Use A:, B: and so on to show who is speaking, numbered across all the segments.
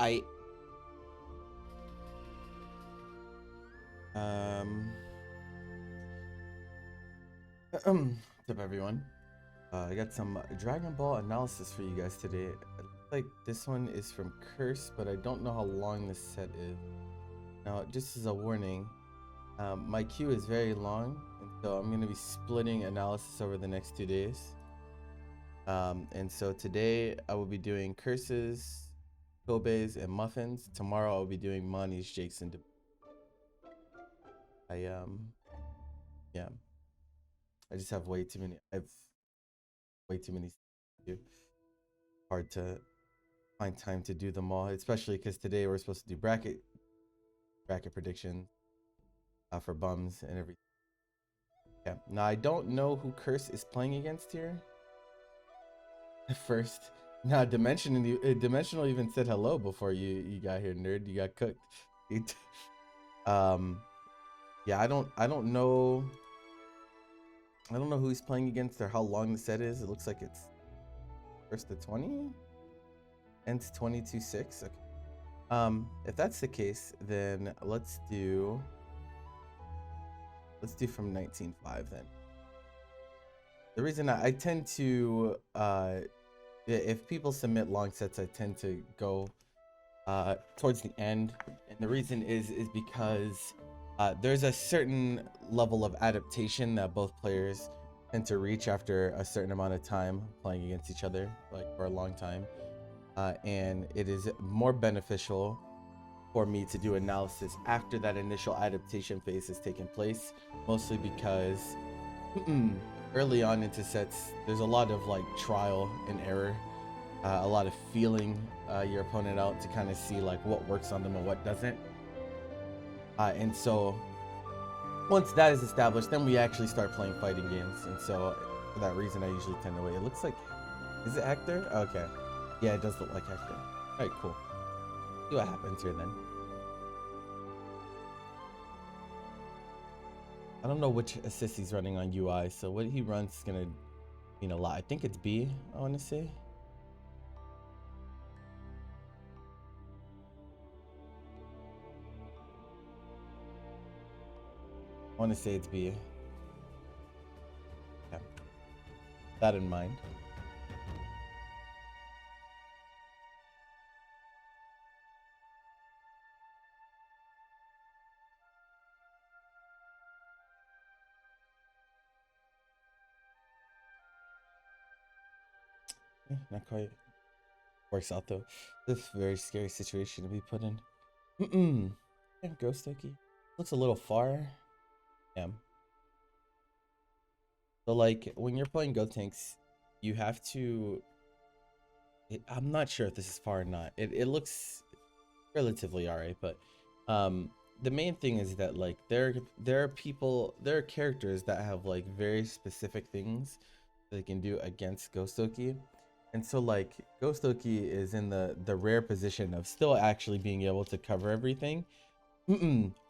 A: I what's up everyone? I got some Dragon Ball analysis for you guys today. It looks like this one is from Curse, but I don't know how long this set is. Now, just as a warning, my queue is very long, and so I'm going to be splitting analysis over the next 2 days. And so today I will be doing Curses, Kobe's, and Muffins. Tomorrow I'll be doing Mani's, Jake's, and yeah. I just have way too many. I have way too many to do. Hard to find time to do them all, especially because today we're supposed to do bracket predictions for bums and everything. Yeah. Now I don't know who Curse is playing against here. At first, nah, Dimensional even said hello before you got here, nerd. You got cooked. Yeah, I don't know. I don't know who he's playing against or how long the set is. It looks like it's first to 20, ends 22-6. Okay. If that's the case, then let's do from 19.5 then. The reason I tend to if people submit long sets, I tend to go towards the end, and the reason is because there's a certain level of adaptation that both players tend to reach after a certain amount of time playing against each other, like for a long time, and it is more beneficial for me to do analysis after that initial adaptation phase has taken place, mostly because early on into sets there's a lot of like trial and error, a lot of feeling your opponent out to kind of see like what works on them and what doesn't, and so once that is established, then we actually start playing fighting games. And so for that reason I usually tend to wait. It looks like, is it Hector? Okay, yeah, it does look like Hector. All right, cool. See what happens here then. I don't know which assist he's running on UI, so what he runs is gonna mean a lot. I think it's B, I want to say. I want to say it's B. Yeah. That in mind. Not quite. Works out though. This is a very scary situation to be put in. Yeah, Ghost Oki. Looks a little far. Yeah. So like when you're playing Go Tanks, you have to. I'm not sure if this is far or not. It looks relatively alright, but the main thing is that like there are characters that have like very specific things they can do against Ghost Oki. And so like Ghost Oki is in the rare position of still actually being able to cover everything.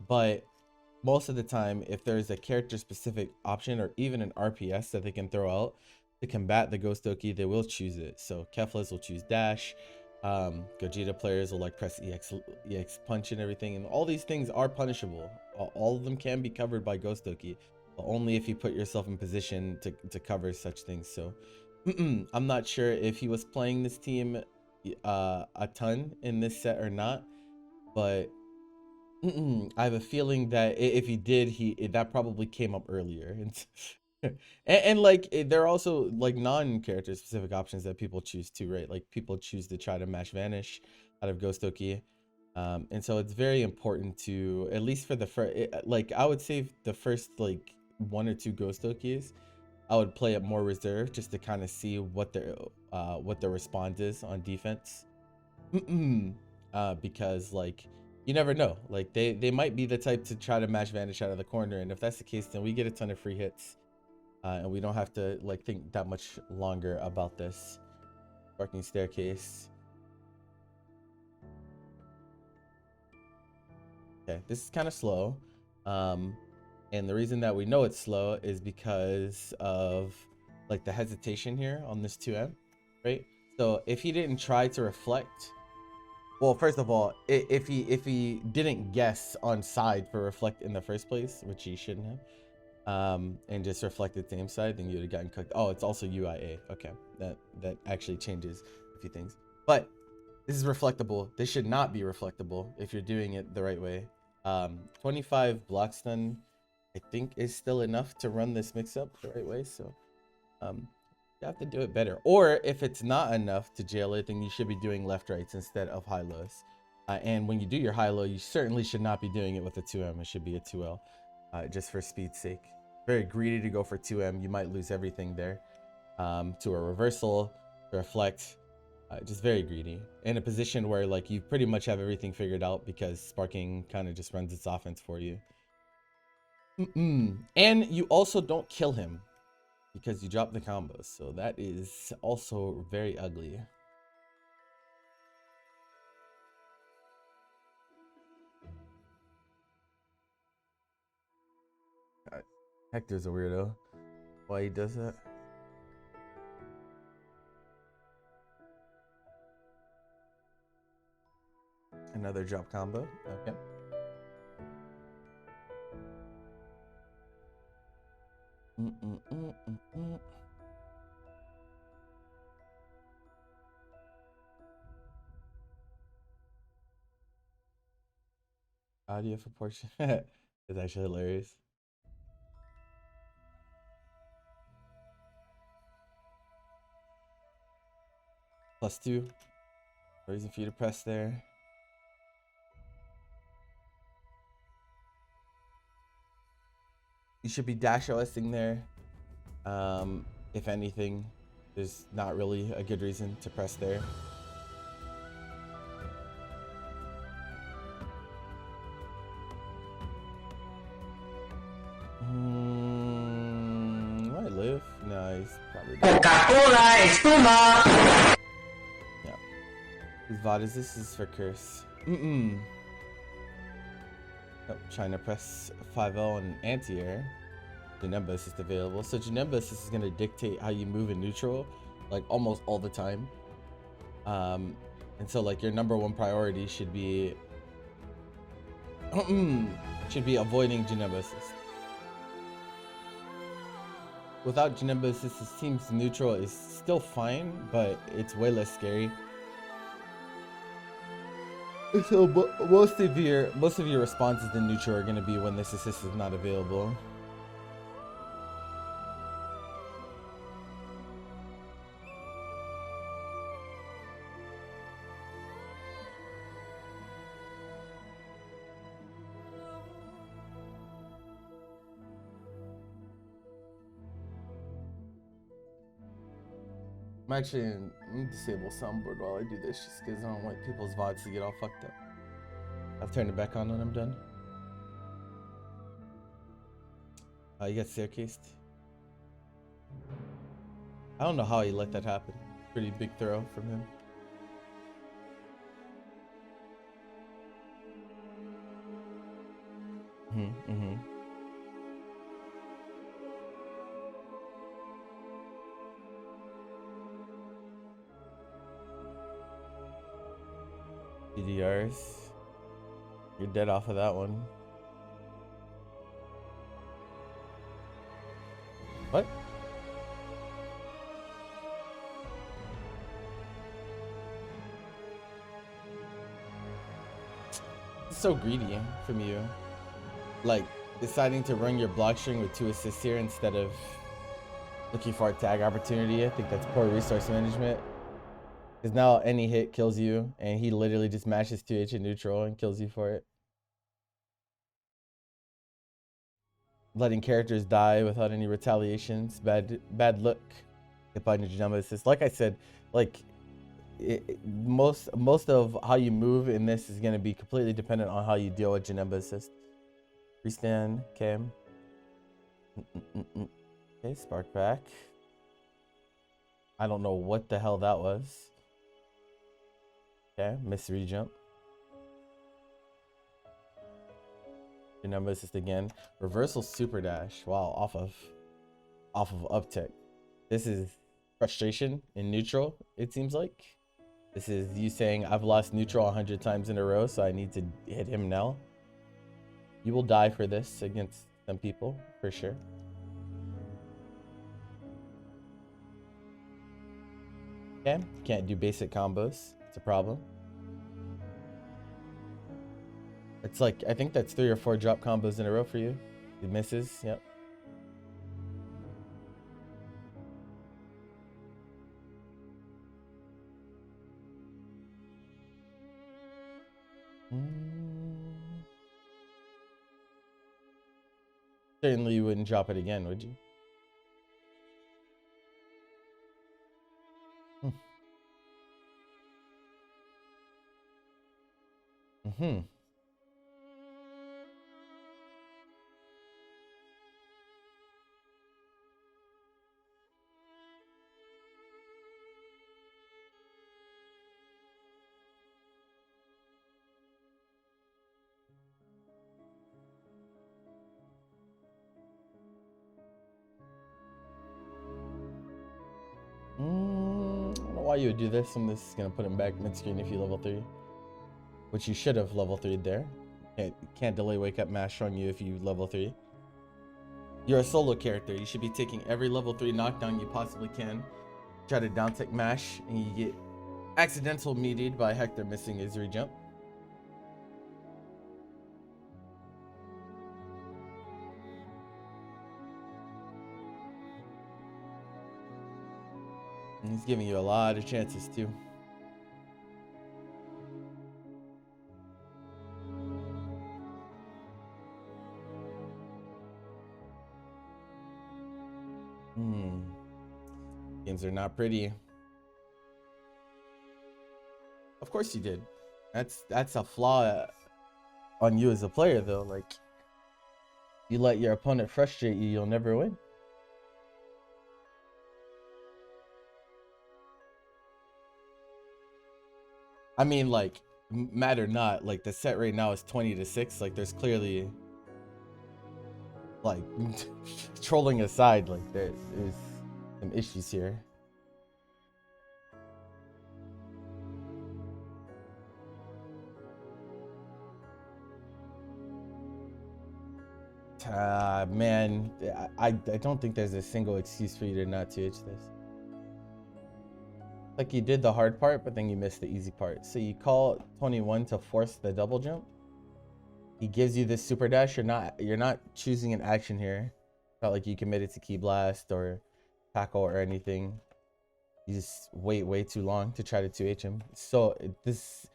A: But most of the time, if there's a character specific option or even an RPS that they can throw out to combat the Ghost Oki, they will choose it. So Keflas will choose dash. Gogeta players will like press EX punch and everything, and all these things are punishable. All of them can be covered by Ghost Oki, but only if you put yourself in position to cover such things. So I'm not sure if he was playing this team a ton in this set or not, but I have a feeling that if he did, that probably came up earlier. And like there are also like non-character specific options that people choose to, right? Like people choose to try to mash vanish out of Ghost Oki, and so it's very important to, at least for the first, like I would say the first like 1 or 2 Ghost Okis, I would play it more reserved just to kind of see what their response is on defense. Because like you never know, like they might be the type to try to mash vanish out of the corner, and if that's the case, then we get a ton of free hits, and we don't have to like think that much longer about this. Parking staircase. Okay, this is kind of slow, and the reason that we know it's slow is because of like the hesitation here on this 2M, right? So if he didn't try to reflect Well, first of all, if he didn't guess on side for reflect in the first place, which he shouldn't have, and just reflected same side, then you would have gotten cooked. Oh, it's also UIA. Okay, that actually changes a few things. But this is reflectable. This should not be reflectable if you're doing it the right way. 25 block stun, I think, is still enough to run this mix up the right way. So, you have to do it better. Or if it's not enough to jail it, then you should be doing left rights instead of high lows. And when you do your high low, you certainly should not be doing it with a 2M. It should be a 2L, just for speed's sake. Very greedy to go for 2M. You might lose everything there. To a reversal, to reflect, just very greedy. In a position where like you pretty much have everything figured out because sparking kind of just runs its offense for you. And you also don't kill him because you drop the combos, so that is also very ugly. Hector's a weirdo. Why he does that? Another drop combo. Okay. Audio for portion. It's actually hilarious. +2. Reason for you to press there. You should be dash OSing there. If anything, there's not really a good reason to press there. Might live? No, he's probably dead.
B: Coca-Cola espuma.
A: Yeah. Whose VOD is this? This is for Curse. Oh, trying to press 5L and anti-air. Janemba assist available. So Janemba assist is going to dictate how you move in neutral, like almost all the time. And so like your number one priority should be avoiding Janemba assist. Without Janemba assist, it seems neutral is still fine, but it's way less scary. So most of your responses in neutral are going to be when this assist is not available. Let me disable soundboard while I do this, just because I don't want people's VODs to get all fucked up. I'll turn it back on when I'm done. You got staircased. I don't know how he let that happen. Pretty big throw from him. PDRs. You're dead off of that one. What? It's so greedy from you. Like, deciding to run your block string with 2 assists here instead of looking for a tag opportunity. I think that's poor resource management. Because now any hit kills you, and he literally just mashes 2H in neutral and kills you for it. Letting characters die without any retaliations. Bad look. Hit by Janemba assist. Like I said, like most of how you move in this is going to be completely dependent on how you deal with Janemba assist. Restand, Cam. Okay, spark back. I don't know what the hell that was. Okay, miss rejump. Janemba assist again. Reversal super dash. Wow, off of uptick. This is frustration in neutral, it seems like. This is you saying, I've lost neutral 100 times in a row, so I need to hit him now. You will die for this against some people, for sure. Okay, can't do basic combos. It's a problem. It's like, I think that's 3 or 4 drop combos in a row for you. It misses, yep. Certainly you wouldn't drop it again, would you? Mm-hmm. I don't know why you would do this, and this is gonna put him back mid-screen if you level 3. Which you should have level 3'd there. Can't delay wake up mash on you if you level 3. You're a solo character. You should be taking every level 3 knockdown you possibly can. Try to down tick mash, and you get accidental meated by Hector missing his rejump. And he's giving you a lot of chances too. Games are not pretty. Of course you did. That's a flaw on you as a player though. Like, you let your opponent frustrate you, you'll never win. I mean, like, mad or not, like the set right now is 20-6. Like, there's clearly, like, trolling aside, like there is some issues here. Man, I don't think there's a single excuse for you to not 2H this. Like, you did the hard part, but then you missed the easy part. So you call 21 to force the double jump. He gives you this super dash. You're not choosing an action here. Not like you committed to key blast or tackle or anything. You just wait way too long to try to 2H him. So this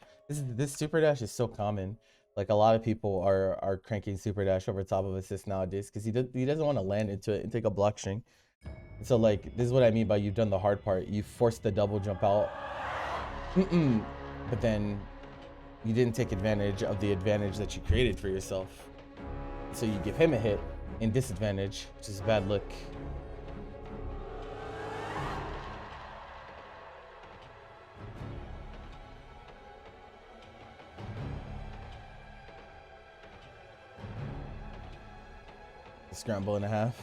A: super dash is so common. Like, a lot of people are cranking super dash over top of assist nowadays because he doesn't want to land into it and take a block string. So, like, this is what I mean by you've done the hard part. You forced the double jump out, but then you didn't take advantage of the advantage that you created for yourself. So you give him a hit in disadvantage, which is a bad look. Scramble and a half.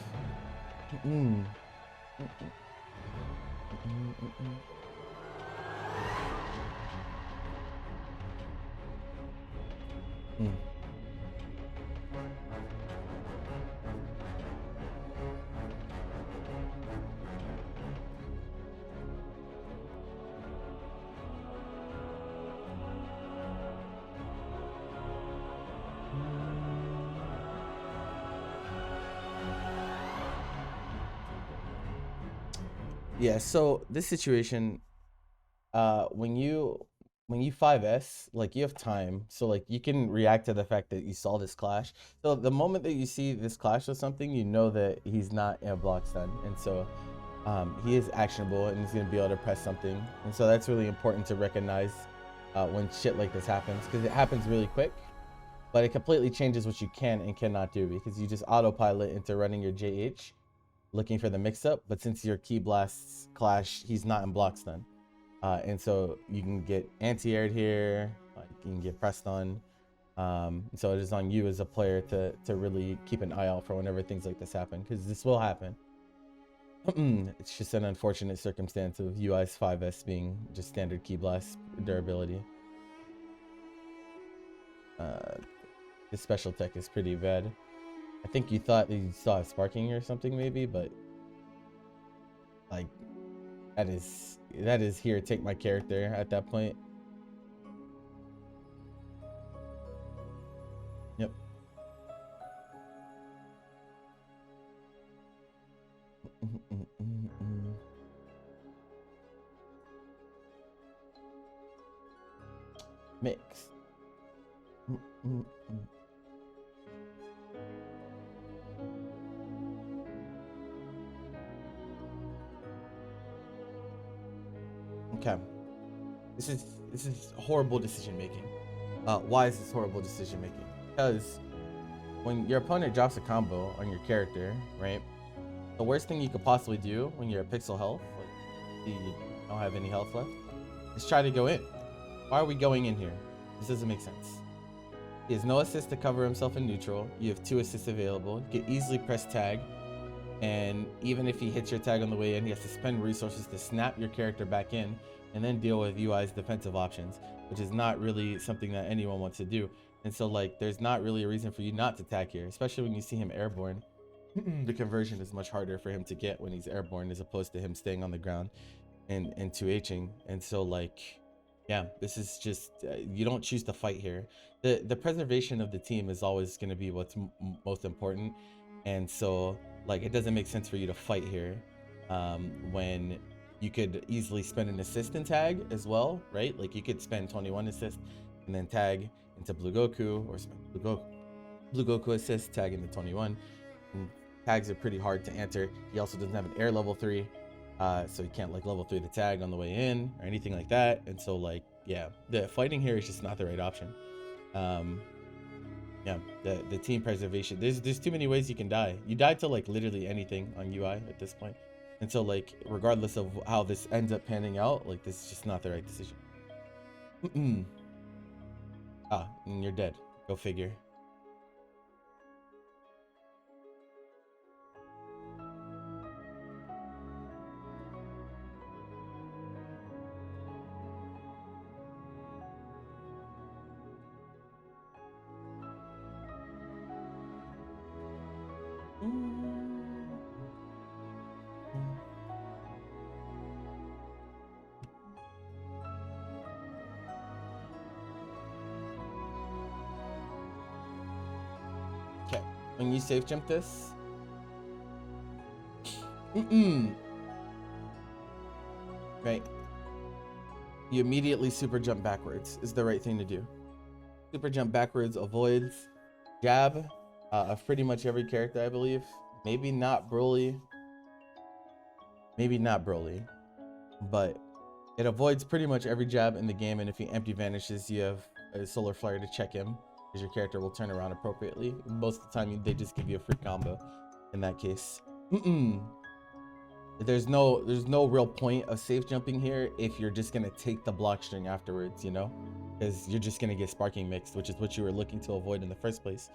A: Yeah, so this situation, when you 5S, like, you have time, so like you can react to the fact that you saw this clash. So the moment that you see this clash with something, you know that he's not in a block stun, and so he is actionable and he's gonna be able to press something. And so that's really important to recognize when shit like this happens, because it happens really quick, but it completely changes what you can and cannot do, because you just autopilot into running your JH looking for the mix-up, but since your key blasts clash, he's not in block stun, and so you can get anti-aired here, like, you can get pressed on, so it is on you as a player to really keep an eye out for whenever things like this happen, because this will happen. It's just an unfortunate circumstance of UI's 5S being just standard key blast durability. The special tech is pretty bad. I think you thought that you saw sparking or something maybe, but like that is here, take my character at that point. Yep. Mix. Okay. This is horrible decision making. Why is this horrible decision making? Because when your opponent drops a combo on your character, right? The worst thing you could possibly do when you're at pixel health, like you don't have any health left, is try to go in. Why are we going in here? This doesn't make sense. He has no assist to cover himself in neutral. You have 2 assists available. You can easily press tag. And even if he hits your tag on the way in, he has to spend resources to snap your character back in and then deal with UI's defensive options, which is not really something that anyone wants to do. And so like, there's not really a reason for you not to tag here, especially when you see him airborne. The conversion is much harder for him to get when he's airborne as opposed to him staying on the ground and 2Hing. And so like, yeah, this is just, you don't choose to fight here. The preservation of the team is always going to be what's most important. And so like, it doesn't make sense for you to fight here when you could easily spend an assist and tag as well, right? Like you could spend 21 assist and then tag into Blue Goku, or spend Blue Goku assist, tag into 21. And tags are pretty hard to enter. He also doesn't have an air level 3, so he can't like level 3 the tag on the way in or anything like that. And so like, yeah, the fighting here is just not the right option. Yeah, the team preservation, there's too many ways you can die. You die to like literally anything on UI at this point. And so like, regardless of how this ends up panning out, like this is just not the right decision. And you're dead. Go figure. Okay, when you safe jump this, right, you immediately super jump backwards is the right thing to do. Super jump backwards avoids jab of pretty much every character, I believe. Maybe not Broly, but it avoids pretty much every jab in the game. And if he empty vanishes, you have a solar flare to check him, because your character will turn around appropriately. Most of the time they just give you a free combo in that case. There's no real point of safe jumping here if you're just gonna take the block string afterwards, you know, because you're just gonna get sparking mixed, which is what you were looking to avoid in the first place.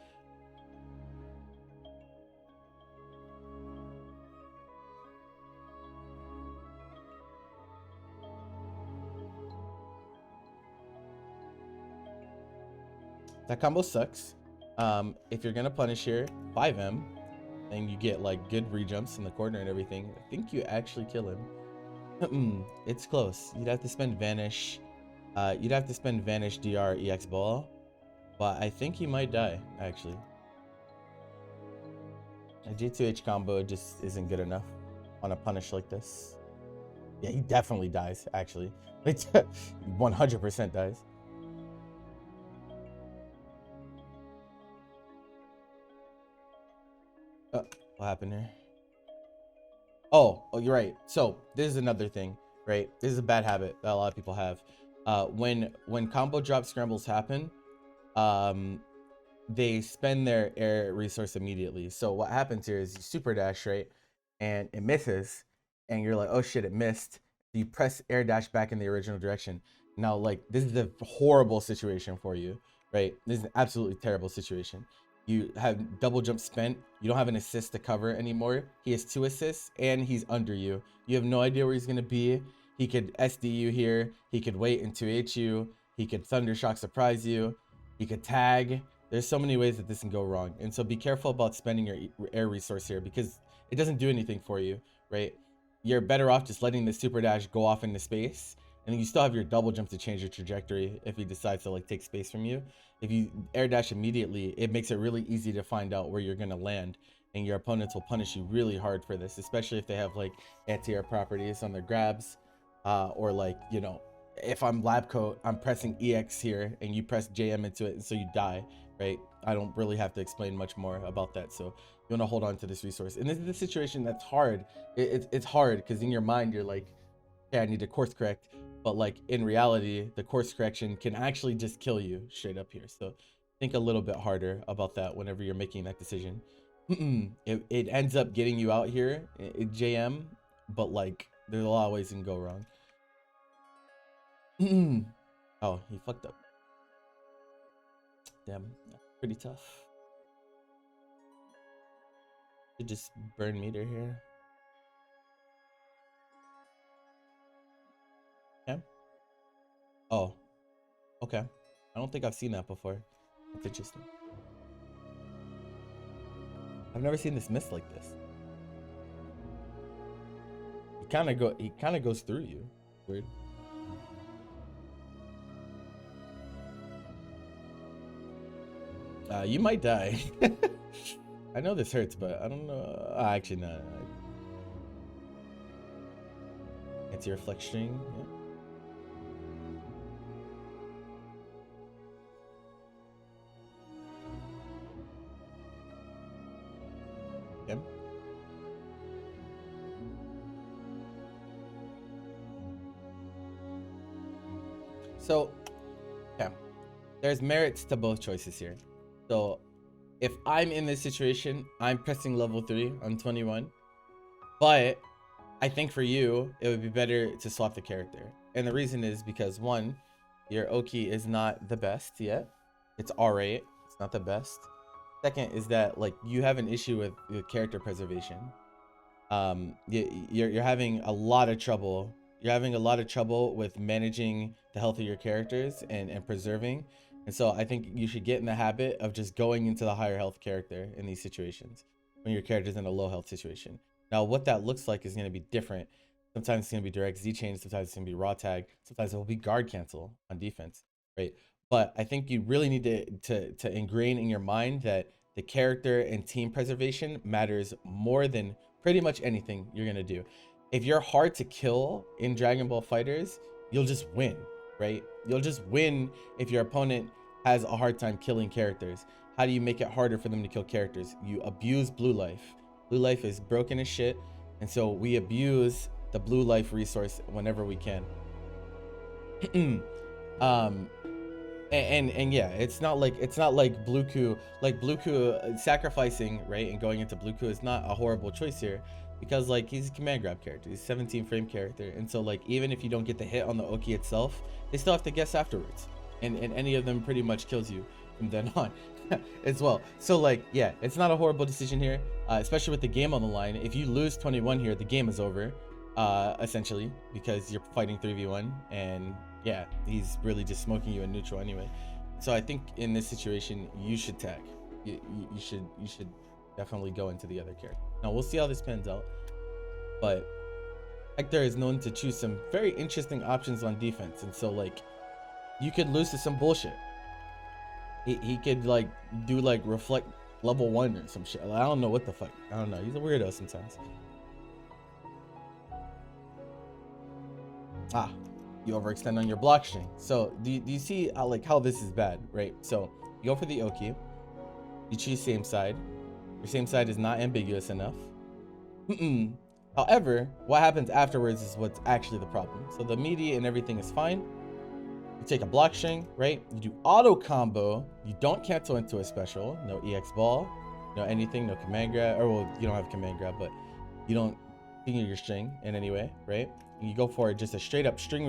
A: That combo sucks. If you're gonna punish here, 5M, and you get like good rejumps in the corner and everything, I think you actually kill him. It's close. You'd have to spend Vanish. You'd have to spend Vanish DR EX Ball, but I think he might die actually. A G2H combo just isn't good enough on a punish like this. Yeah, he definitely dies actually. 100% dies. What happened here? Oh, you're right. So this is another thing, right? This is a bad habit that a lot of people have. When combo drop scrambles happen, they spend their air resource immediately. So what happens here is you super dash, right? And it misses, and you're like, oh shit, it missed. You press air dash back in the original direction. Now, like, this is a horrible situation for you, right? This is an absolutely terrible situation. You have double jump spent. You don't have an assist to cover anymore. He has 2 assists and he's under you. You have no idea where he's gonna be. He could SD you here. He could wait and 2H you. He could Thundershock surprise you. He could tag. There's so many ways that this can go wrong. And so be careful about spending your air resource here because it doesn't do anything for you, right? You're better off just letting the super dash go off into space. And then you still have your double jump to change your trajectory if he decides to like take space from you. If you air dash immediately, it makes it really easy to find out where you're gonna land. And your opponents will punish you really hard for this, especially if they have like anti-air properties on their grabs. Or like, you know, if I'm lab coat, I'm pressing EX here and you press JM into it and so you die, right? I don't really have to explain much more about that. So you want to hold on to this resource. And this is the situation that's hard. It's hard because in your mind, you're like, yeah, I need to course correct. But like in reality, the course correction can actually just kill you straight up here. So think a little bit harder about that whenever you're making that decision. It ends up getting you out here, JM, but like there's a lot of ways it can go wrong. Oh, he fucked up. Damn, pretty tough. Should just burn meter here. Okay. Oh, okay. I don't think I've seen that before. That's interesting. I've never seen this miss like this. He kind of goes through you. Weird. You might die. I know this hurts, but I don't know. Actually, no. It's your flex string. Yeah. Okay. So, yeah, there's merits to both choices here. So if I'm in this situation, I'm pressing level 3 on 21, but I think for you, it would be better to swap the character. And the reason is because 1, your Oki is not the best yet. It's R8, it's not the best. 2nd is that like you have an issue with character preservation. You're having a lot of trouble. You're having a lot of trouble with managing the health of your characters and preserving. And so I think you should get in the habit of just going into the higher health character in these situations when your character's in a low health situation. Now, what that looks like is going to be different. Sometimes it's going to be direct Z chain, sometimes it's going to be raw tag, sometimes it will be guard cancel on defense, right? But I think you really need to ingrain in your mind that the character and team preservation matters more than pretty much anything you're going to do. If you're hard to kill in Dragon Ball FighterZ, you'll just win, right? You'll just win if your opponent has a hard time killing characters. How do you make it harder for them to kill characters? You abuse blue life. Blue life is broken as shit, and so we abuse the blue life resource whenever we can. And yeah, it's not like Blueku, sacrificing, right, and going into Blueku is not a horrible choice here, because like he's a command grab character, he's a 17 frame character, and so like even if you don't get the hit on the Oki itself, they still have to guess afterwards, and any of them pretty much kills you from then on as well. So like, yeah, it's not a horrible decision here, especially with the game on the line. If you lose 21 here, the game is over, essentially, because you're fighting 3v1, and yeah, he's really just smoking you in neutral anyway. So I think in this situation, you should tag. You should definitely go into the other character. Now we'll see how this pans out, but Hector is known to choose some very interesting options on defense, and so like you could lose to some bullshit. He could like do like reflect level 1 or some shit. I don't know what the fuck. I don't know. He's a weirdo sometimes. You overextend on your block string. So do you see like how this is bad, right? So you go for the Oki, you choose same side. Your same side is not ambiguous enough. However, what happens afterwards is what's actually the problem. So the media and everything is fine. You take a block string, right? You do auto combo. You don't cancel into a special. No EX ball, no anything, no command grab. Or well, you don't have command grab, but you don't finger your string in any way, right? And you go for just a straight up string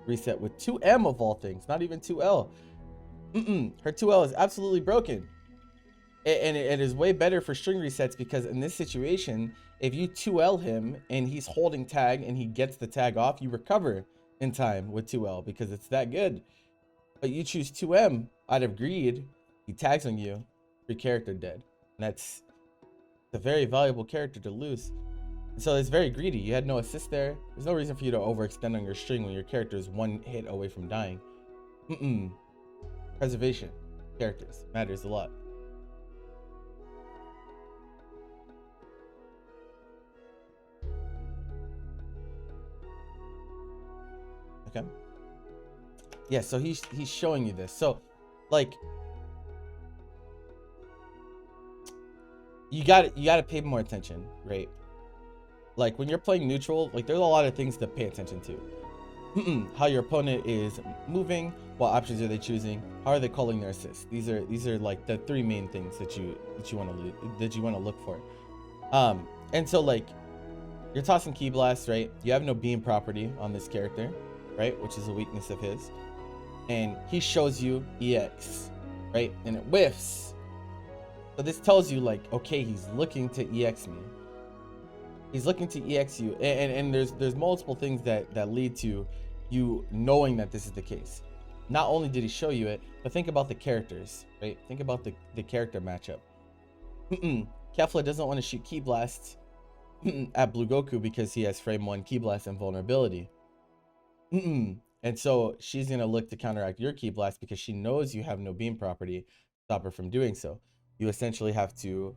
A: reset with 2M of all things, not even 2L. Her 2L is absolutely broken. And it is way better for string resets because in this situation, if you 2L him and he's holding tag and he gets the tag off, you recover in time with 2L because it's that good. But you choose 2M out of greed, he tags on you, your character dead. And that's a very valuable character to lose. And so it's very greedy. You had no assist there. There's no reason for you to overextend on your string when your character is one hit away from dying. Preservation. Characters. Matters a lot. Okay. Yeah, so he's showing you this. So, like, you gotta pay more attention, right? Like when you're playing neutral, like there's a lot of things to pay attention to. How your opponent is moving, what options are they choosing, how are they calling their assists. These are like the three main things that you want to look for. And so like you're tossing Key Blast, right? You have no beam property on this character, right? Which is a weakness of his. And he shows you EX, right? And it whiffs. So this tells you like, okay, he's looking to EX me. He's looking to EX you. And there's multiple things that lead to you knowing that this is the case. Not only did he show you it, but think about the characters, right? Think about the character matchup. Kefla doesn't want to shoot Key Blast at Blue Goku because he has frame 1 Key Blast and vulnerability. And so she's going to look to counteract your Key Blast because she knows you have no beam property to stop her from doing so. You essentially have to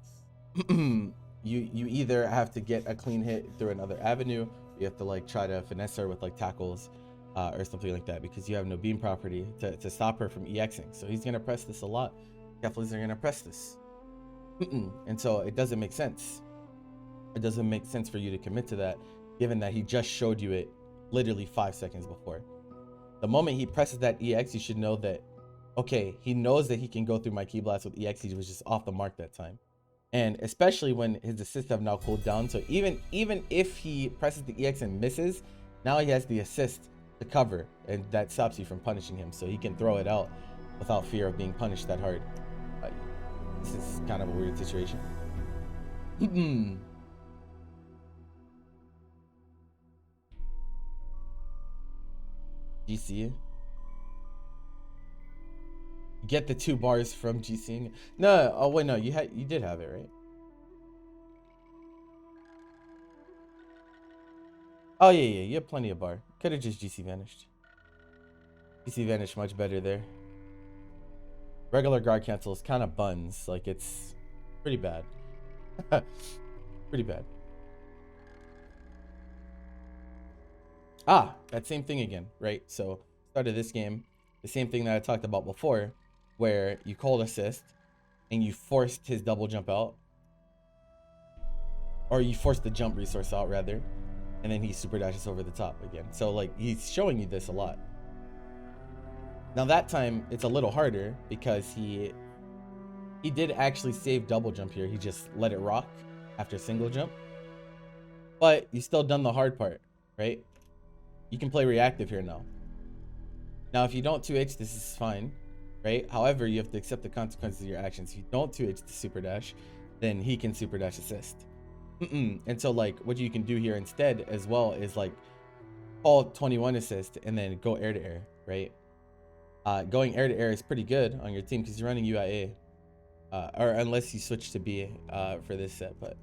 A: you either have to get a clean hit through another avenue, you have to like try to finesse her with like tackles or something like that because you have no beam property to stop her from EXing. So he's going to press this a lot. Keflas are going to press this. And so it doesn't make sense. It doesn't make sense for you to commit to that given that he just showed you it literally 5 seconds before. The moment he presses that EX, you should know that, okay, he knows that he can go through my Key Blast with EX. He was just off the mark that time. And especially when his assists have now cooled down. So even if he presses the EX and misses, now he has the assist to cover. And that stops you from punishing him. So he can throw it out without fear of being punished that hard. This is kind of a weird situation. GC. Get the 2 bars from GC. No, oh wait, no, you did have it, right? Oh yeah, you have plenty of bar. Could have just GC vanished. GC vanished much better there. Regular guard cancel is kind of buns, like it's pretty bad. Pretty bad. Ah, that same thing again, right? So start of this game, the same thing that I talked about before, where you called assist and you forced his double jump out, or you forced the jump resource out rather, and then he super dashes over the top again. So like he's showing you this a lot. Now that time it's a little harder because he did actually save double jump here. He just let it rock after single jump, but you still done the hard part, right? You can play reactive here now. Now, if you don't 2H, this is fine, right? However, you have to accept the consequences of your actions. If you don't 2H the super dash, then he can super dash assist. And so, like, what you can do here instead as well is like call 21 assist and then go air to air, right? Going air to air is pretty good on your team because you're running UIA, or unless you switch to B for this set, but.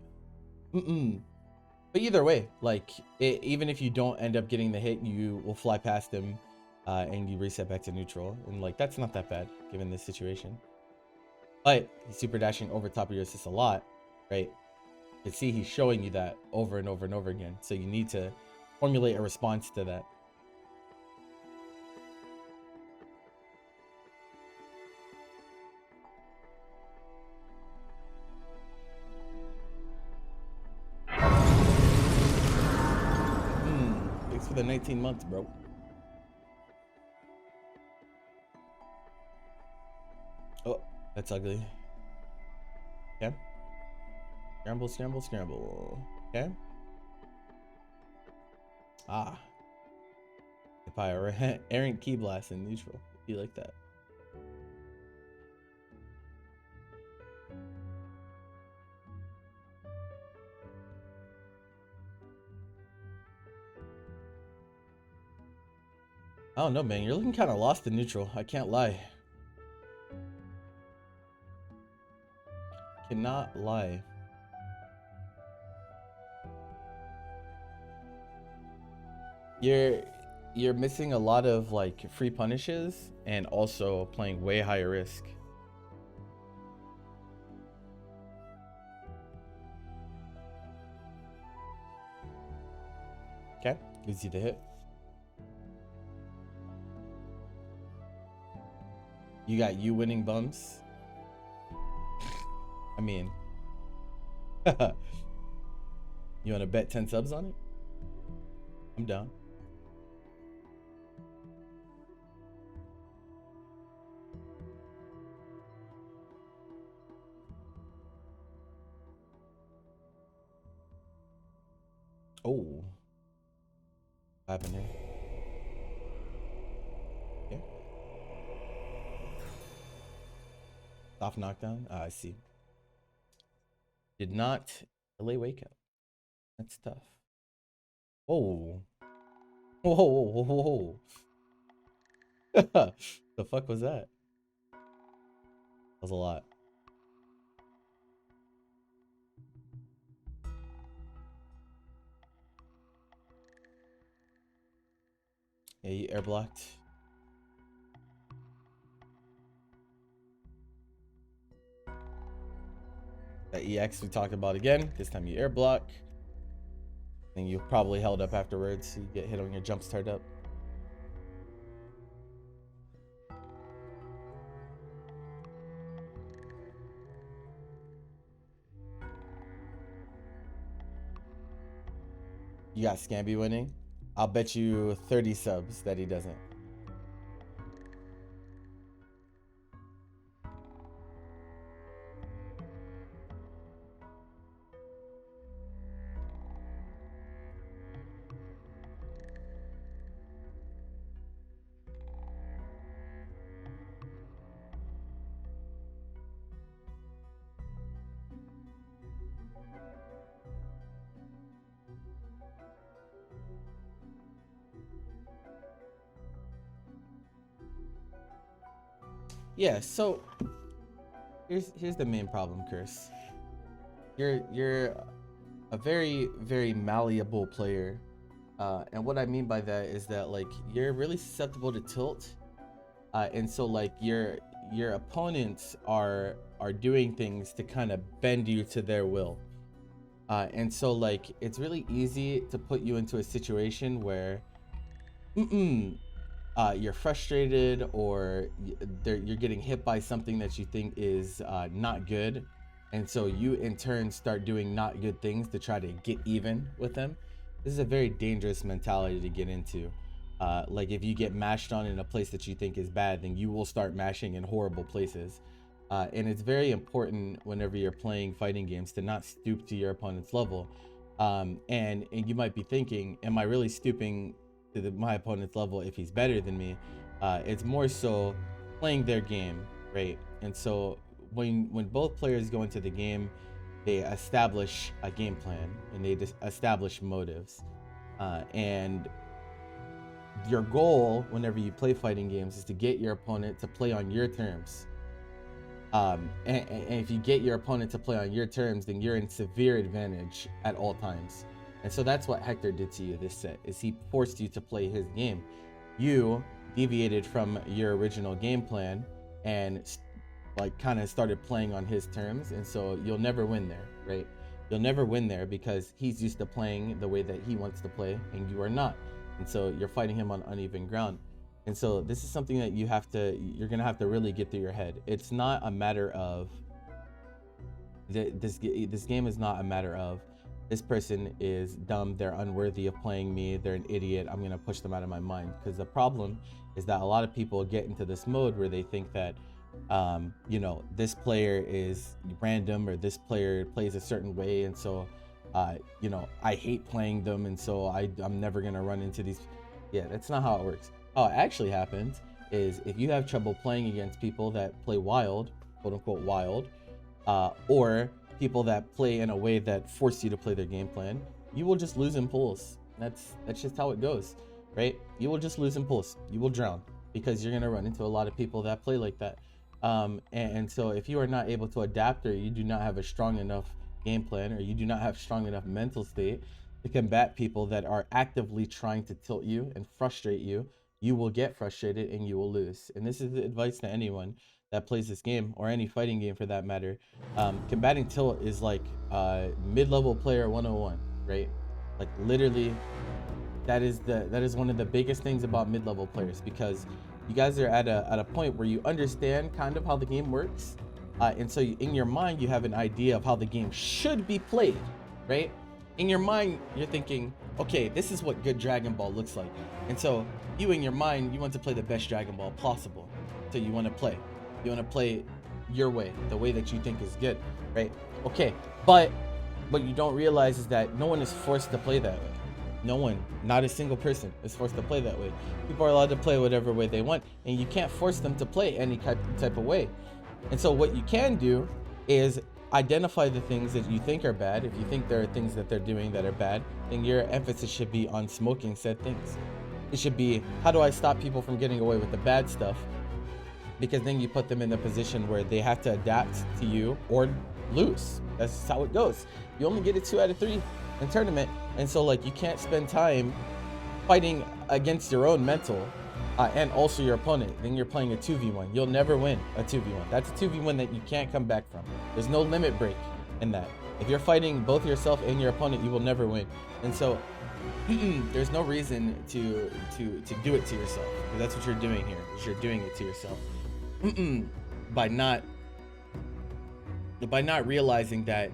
A: But either way, like even if you don't end up getting the hit, you will fly past him and you reset back to neutral, and like that's not that bad given this situation. But he's super dashing over top of your assist a lot, right? You can see he's showing you that over and over and over again, so you need to formulate a response to that. Thanks for the 19 months, bro. Oh, that's ugly. Okay. Scramble, scramble, scramble. Okay. Ah. If I were errant Key Blast in neutral, it'd be like that. I don't know, man. You're looking kind of lost in neutral. I can't lie. Cannot lie. You're missing a lot of like free punishes and also playing way higher risk. Okay, gives you the hit. You got you winning bumps. I mean, you want to bet 10 subs on it? I'm down. Oh, what happened here? Okay. Soft knockdown. I see. Did not delay wake up. That's tough. Whoa. Whoa, whoa, whoa, whoa. The fuck was that? That was a lot. Yeah, you air blocked. That EX we talked about again. This time you air block. And you probably held up afterwards, so you get hit on your jump start up. You got Scamby winning. I'll bet you 30 subs that he doesn't. Yeah, so here's the main problem, Curse. You're a very malleable player, and what I mean by that is that like you're really susceptible to tilt, and so like your opponents are doing things to kind of bend you to their will, and so like it's really easy to put you into a situation where you're frustrated, or you're getting hit by something that you think is not good, and so you in turn start doing not good things to try to get even with them. This is a very dangerous mentality to get into. Like if you get mashed on in a place that you think is bad, then you will start mashing in horrible places. And it's very important whenever you're playing fighting games to not stoop to your opponent's level. And you might be thinking, am I really stooping to my opponent's level if he's better than me? It's more so playing their game, right? And so when both players go into the game, they establish a game plan and they establish motives, and your goal whenever you play fighting games is to get your opponent to play on your terms. And if you get your opponent to play on your terms, then you're in severe advantage at all times. And so that's what Hector did to you this set, is he forced you to play his game. You deviated from your original game plan and like kind of started playing on his terms, and so you'll never win there, right? You'll never win there because he's used to playing the way that he wants to play and you are not. And so you're fighting him on uneven ground. And so this is something that you're gonna have to really get through your head. It's not a matter of this game is not a matter of this person is dumb, they're unworthy of playing me, they're an idiot, I'm gonna push them out of my mind. Because the problem is that a lot of people get into this mode where they think that you know, this player is random or this player plays a certain way, and so you know, I hate playing them, and so I'm never gonna run into these. Yeah, that's not how it works. How it actually happens is if you have trouble playing against people that play wild, quote unquote wild, or people that play in a way that force you to play their game plan, you will just lose in pools. That's just how it goes. right? You will just lose in pools. You will drown because you're gonna run into a lot of people that play like that. And so if you are not able to adapt, or you do not have a strong enough game plan, or you do not have strong enough mental state to combat people that are actively trying to tilt you and frustrate you, you will get frustrated and you will lose. And this is the advice to anyone that plays this game, or any fighting game for that matter. Combating tilt is like mid-level player 101, right? Like literally, that is one of the biggest things about mid-level players, because you guys are at a point where you understand kind of how the game works, and so in your mind you have an idea of how the game should be played, right? In your mind you're thinking, okay, this is what good Dragon Ball looks like, and so you in your mind, you want to play the best Dragon Ball possible. So you want to play your way, the way that you think is good, right? Okay, but what you don't realize is that no one is forced to play that way. No one, not a single person is forced to play that way. People are allowed to play whatever way they want, and you can't force them to play any type of way. And so what you can do is identify the things that you think are bad. If you think there are things that they're doing that are bad, then your emphasis should be on smoking said things. It should be, how do I stop people from getting away with the bad stuff? Because then you put them in a position where they have to adapt to you or lose. That's how it goes. You only get a 2 out of 3 in tournament, and so like you can't spend time fighting against your own mental and also your opponent. Then you're playing a 2v1. You'll never win a 2v1. That's a 2v1 that you can't come back from. There's no limit break in that. If you're fighting both yourself and your opponent, you will never win. And so there's no reason to do it to yourself. That's what you're doing here. Is you're doing it to yourself by not realizing that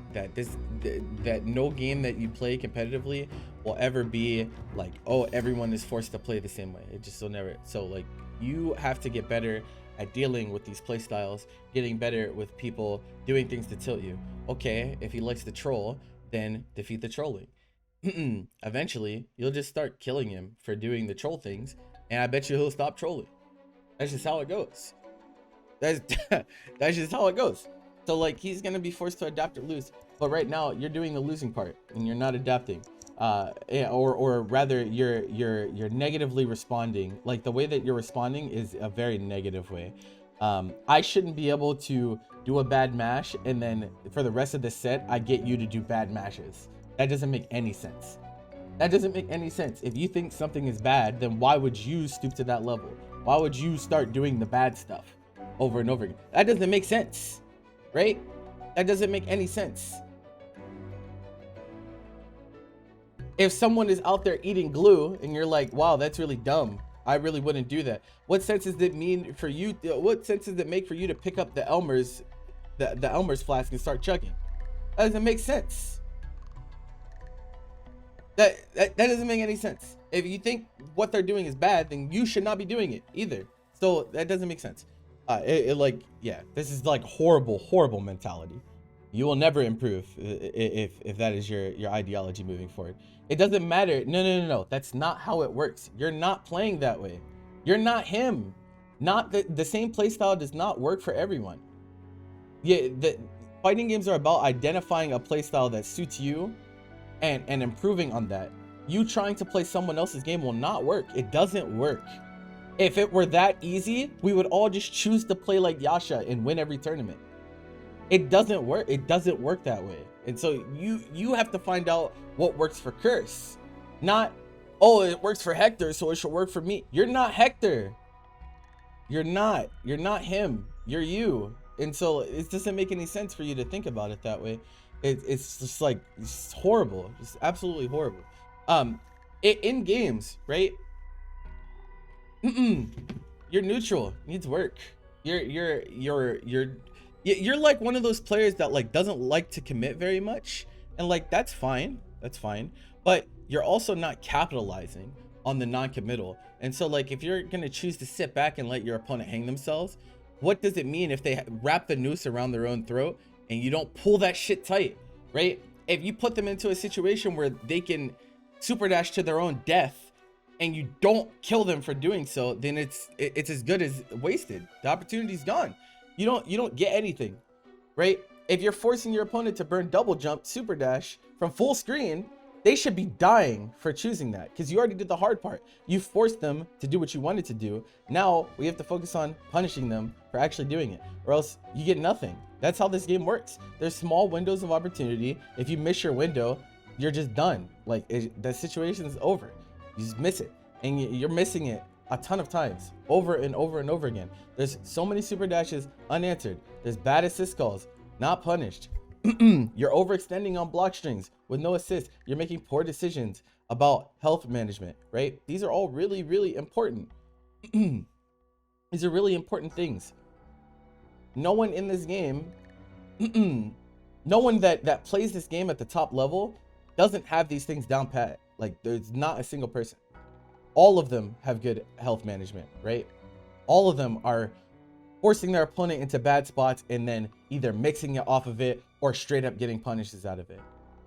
A: no game that you play competitively will ever be like, oh, everyone is forced to play the same way. It just will never. So like, you have to get better at dealing with these play styles, getting better with people doing things to tilt you. Okay, if he likes to troll, then defeat the trolling. Eventually you'll just start killing him for doing the troll things, and I bet you he'll stop trolling. That's just how it goes. That's just how it goes. So like, he's gonna be forced to adapt or lose, but right now you're doing the losing part and you're not adapting, or rather you're negatively responding. Like, the way that you're responding is a very negative way. I shouldn't be able to do a bad mash and then for the rest of the set I get you to do bad mashes. That doesn't make any sense. That doesn't make any sense. If you think something is bad, then why would you stoop to that level? Why would you start doing the bad stuff over and over again? That doesn't make sense, right? That doesn't make any sense. If someone is out there eating glue and you're like, wow, that's really dumb, I really wouldn't do that. What sense does it mean for you? What sense does it make for you to pick up the Elmer's, the Elmer's flask and start chugging? That doesn't make sense. That doesn't make any sense. If you think what they're doing is bad, then you should not be doing it either. So that doesn't make sense. Like, yeah, this is like horrible mentality. You will never improve if that is your ideology moving forward. It doesn't matter. No. That's not how it works. You're not playing that way. You're not him. Not the same playstyle does not work for everyone. Yeah, the fighting games are about identifying a playstyle that suits you and improving on that. You trying to play someone else's game will not work. It doesn't work. If it were that easy, we would all just choose to play like Yasha and win every tournament. It doesn't work. It doesn't work that way. And so you have to find out what works for Curse. Not, oh, it works for Hector, so it should work for me. You're not Hector. You're not him. You're you. And so it doesn't make any sense for you to think about it that way. It's just like, it's horrible. It's absolutely horrible. In games, right? You're neutral. It needs work. You're like one of those players that like doesn't like to commit very much, and like that's fine. But you're also not capitalizing on the non-committal. And so like, if you're gonna choose to sit back and let your opponent hang themselves, what does it mean if they wrap the noose around their own throat and you don't pull that shit tight, right? If you put them into a situation where they can super dash to their own death and you don't kill them for doing so, then it's as good as wasted. The opportunity's gone. You don't get anything, right? If you're forcing your opponent to burn double jump super dash from full screen, they should be dying for choosing that, because you already did the hard part. You forced them to do what you wanted to do. Now we have to focus on punishing them for actually doing it, or else you get nothing. That's how this game works. There's small windows of opportunity. If you miss your window, you're just done. Like, the situation is over. You just miss it, and you're missing it a ton of times, over and over and over again. There's so many super dashes unanswered. There's bad assist calls not punished. You're overextending on block strings with no assist. You're making poor decisions about health management, right? These are all really, really important. These are really important things. No one in this game, no one that plays this game at the top level doesn't have these things down pat. Like, there's not a single person. All of them have good health management, right? All of them are forcing their opponent into bad spots and then either mixing it off of it or straight up getting punishes out of it.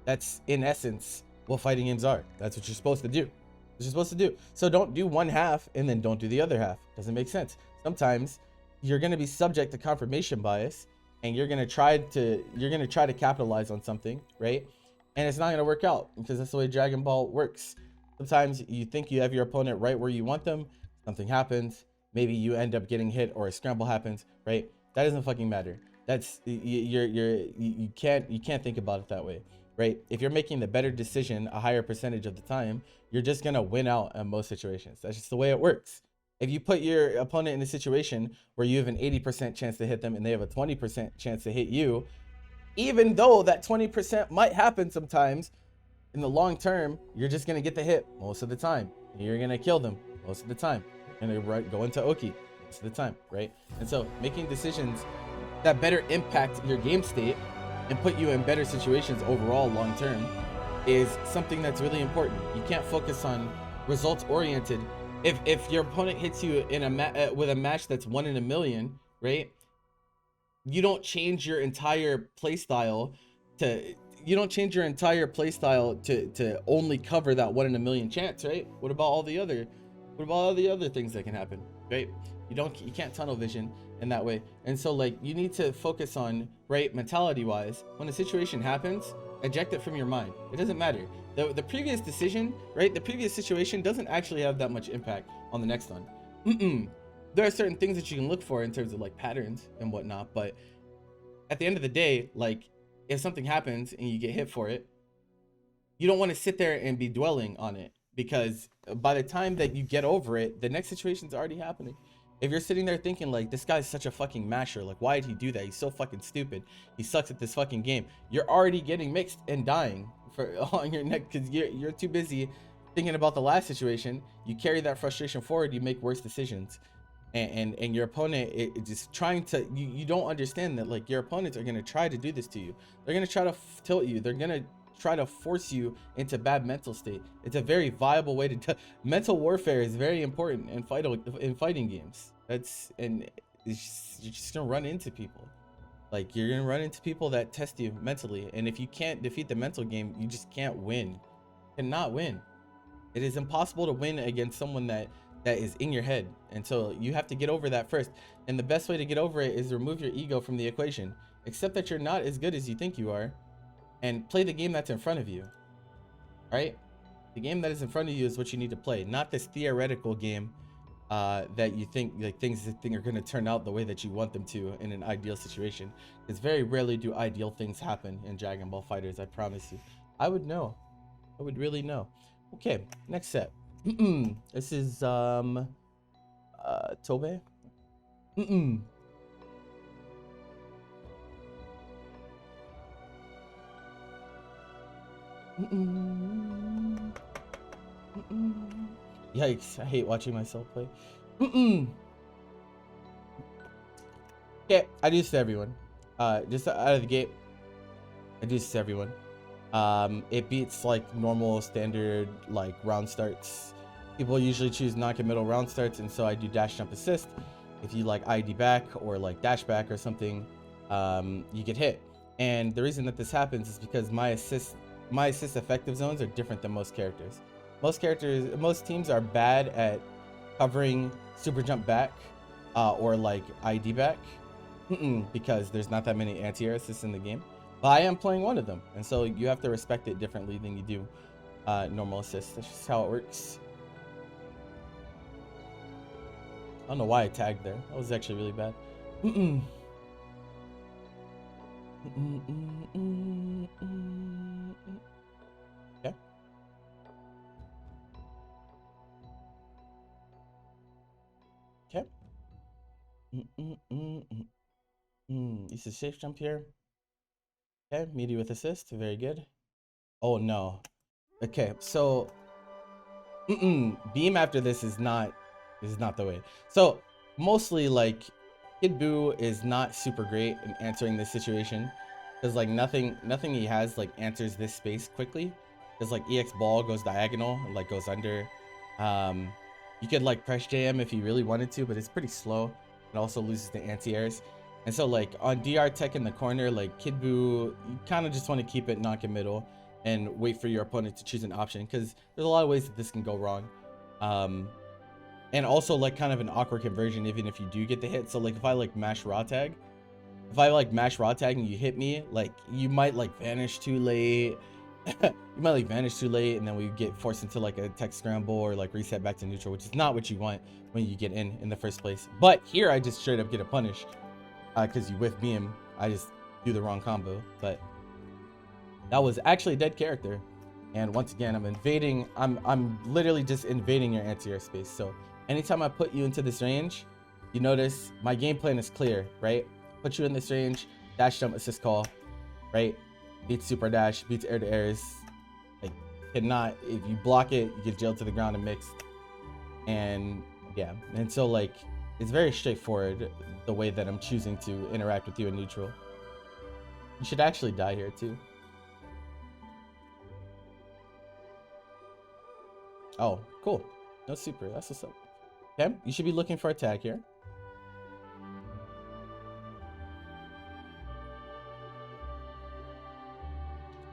A: That's in essence what fighting games are. That's what you're supposed to do. What you're supposed to do. So don't do one half and then don't do the other half. Doesn't make sense. Sometimes you're going to be subject to confirmation bias, and you're going to try to capitalize on something, right? And it's not going to work out, because that's the way Dragon Ball works. Sometimes you think you have your opponent right where you want them, something happens, maybe you end up getting hit or a scramble happens, right? That doesn't fucking matter. That's you can't think about it that way, right? If you're making the better decision a higher percentage of the time, you're just gonna win out in most situations. That's just the way it works. If you put your opponent in a situation where you have an 80% chance to hit them and they have a 20% chance to hit you, even though that 20% might happen sometimes, in the long term, you're just gonna get the hit most of the time. You're gonna kill them most of the time. You're gonna go into Oki most of the time, right? And so making decisions that better impact your game state and put you in better situations overall long term is something that's really important. You can't focus on results oriented. If your opponent hits you in a with a match that's 1 in a million, right? You don't change your entire playstyle to only cover that 1 in a million chance, right? What about all the other things that can happen, right? You can't tunnel vision in that way. And so, like, you need to focus on, right, mentality wise, when a situation happens, eject it from your mind. It doesn't matter. The previous decision, right, the previous situation doesn't actually have that much impact on the next one. There are certain things that you can look for in terms of like patterns and whatnot, but at the end of the day, like, if something happens and you get hit for it, you don't want to sit there and be dwelling on it, because by the time that you get over it, the next situation's already happening. If you're sitting there thinking like, this guy's such a fucking masher, like, why did he do that? He's so fucking stupid. He sucks at this fucking game. You're already getting mixed and dying on your neck, because you're too busy thinking about the last situation. You carry that frustration forward, you make worse decisions. And your opponent it just trying to, you don't understand that, like, your opponents are going to try to do this to you. They're going to try to tilt you. They're going to try to force you into bad mental state. It's a very viable way to mental warfare is very important in fighting games. You're just gonna run into people. Like, you're gonna run into people that test you mentally, and if you can't defeat the mental game, you just can't win. You cannot win. It is impossible to win against someone that is in your head, and so you have to get over that first. And the best way to get over it is remove your ego from the equation. Accept that you're not as good as you think you are, and play the game that's in front of you, right? The game that is in front of you is what you need to play, not this theoretical game that you think, like, things are going to turn out the way that you want them to in an ideal situation. Because very rarely do ideal things happen in Dragon Ball FighterZ, I promise you. I would know. I would really know. Okay, next set. This is Tobe. Yikes, I hate watching myself play. Okay, I do this to everyone. Just out of the gate, I do this to everyone. It beats like normal standard like round starts. People usually choose non-committal round starts, and so I do dash jump assist. If you like ID back or like dash back or something, you get hit. And the reason that this happens is because my assist effective zones are different than most characters. Most teams are bad at covering super jump back or like ID back because there's not that many anti-air assists in the game. But I am playing one of them, and so you have to respect it differently than you do normal assist. That's just how it works. I don't know why I tagged there. That was actually really bad. Okay. Okay. Use a safe jump here. Okay, meaty with assist. Very good. Oh no. Okay, so beam after this is not the way. So mostly like Kid Buu is not super great in answering this situation because like nothing he has like answers this space quickly because like EX ball goes diagonal and like goes under. You could like press jam if you really wanted to, but it's pretty slow. It also loses the anti-airs. And so like on DR tech in the corner, like Kid Buu, you kind of just want to keep it non-committal and wait for your opponent to choose an option because there's a lot of ways that this can go wrong. And also like kind of an awkward conversion even if you do get the hit. So like if I like mash raw tag, and you hit me, like you might like vanish too late. You might like vanish too late and then we get forced into like a tech scramble or like reset back to neutral, which is not what you want when you get in the first place. But here I just straight up get a punish because you whiff beam. I just do the wrong combo, but that was actually a dead character. And once again, I'm literally just invading your anti-air space. So anytime I put you into this range, you notice my game plan is clear, right? Put you in this range, dash jump, assist call, right? Beats super dash, beats air to airs. Like cannot, if you block it, you get jailed to the ground and mixed. And yeah, and so like it's very straightforward the way that I'm choosing to interact with you in neutral. You should actually die here too. Oh, cool. No super. That's what's up. Okay, you should be looking for a tag here.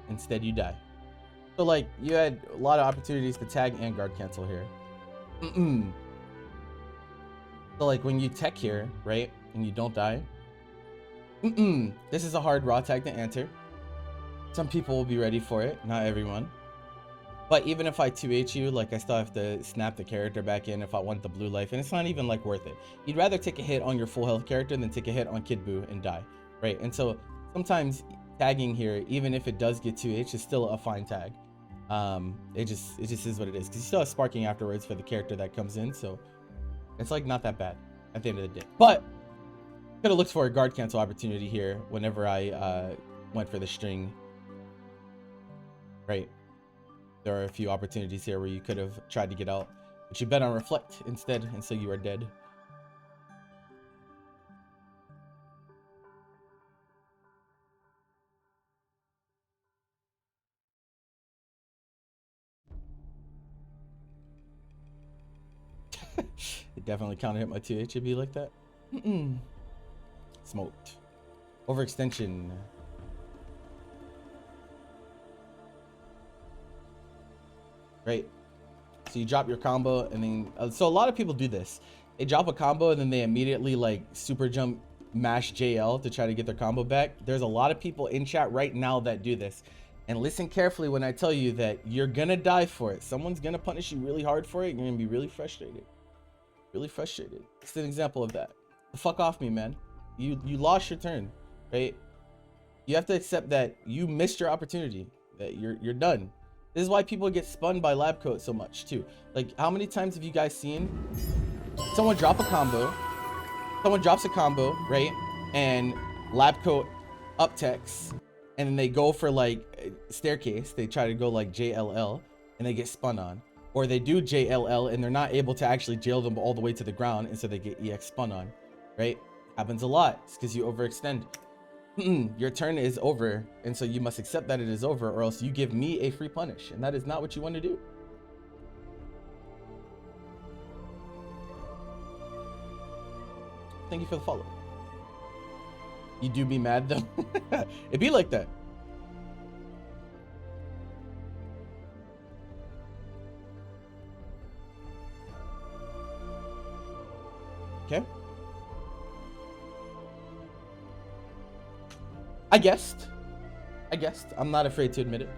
A: Instead, you die. So, like, you had a lot of opportunities to tag and guard cancel here. So, like, when you tech here, right, and you don't die, this is a hard raw tag to answer. Some people will be ready for it, not everyone. But even if I 2H you, like I still have to snap the character back in if I want the blue life, and it's not even like worth it. You'd rather take a hit on your full health character than take a hit on Kid Buu and die, right? And so sometimes tagging here, even if it does get 2H, is still a fine tag. It just is what it is because you still have sparking afterwards for the character that comes in, so it's like not that bad at the end of the day. But could have looked for a guard cancel opportunity here whenever I went for the string, right? There are a few opportunities here where you could have tried to get out, but you bet on reflect instead, and so you are dead. It definitely counter hit my 2 HB like that. Smoked. Overextension. Right. So you drop your combo and then so a lot of people do this. They drop a combo and then they immediately like super jump mash JL to try to get their combo back. There's a lot of people in chat right now that do this. And listen carefully when I tell you that you're gonna die for it. Someone's gonna punish you really hard for it. You're gonna be really frustrated. Really frustrated. It's an example of that. Fuck off me, man. You lost your turn, right? You have to accept that you missed your opportunity. That you're done. This is why people get spun by lab coat so much too. Like, how many times have you guys seen someone drop a combo? Someone drops a combo, right? And lab coat up techs, and then they go for like staircase. They try to go like JLL, and they get spun on. Or they do JLL, and they're not able to actually jail them all the way to the ground, and so they get EX spun on, right? Happens a lot. It's because you overextend. Your turn is over, and so you must accept that it is over, or else you give me a free punish, and that is not what you want to do. Thank you for the follow. You do be mad though. It be like that. Okay. I guessed. I'm not afraid to admit it.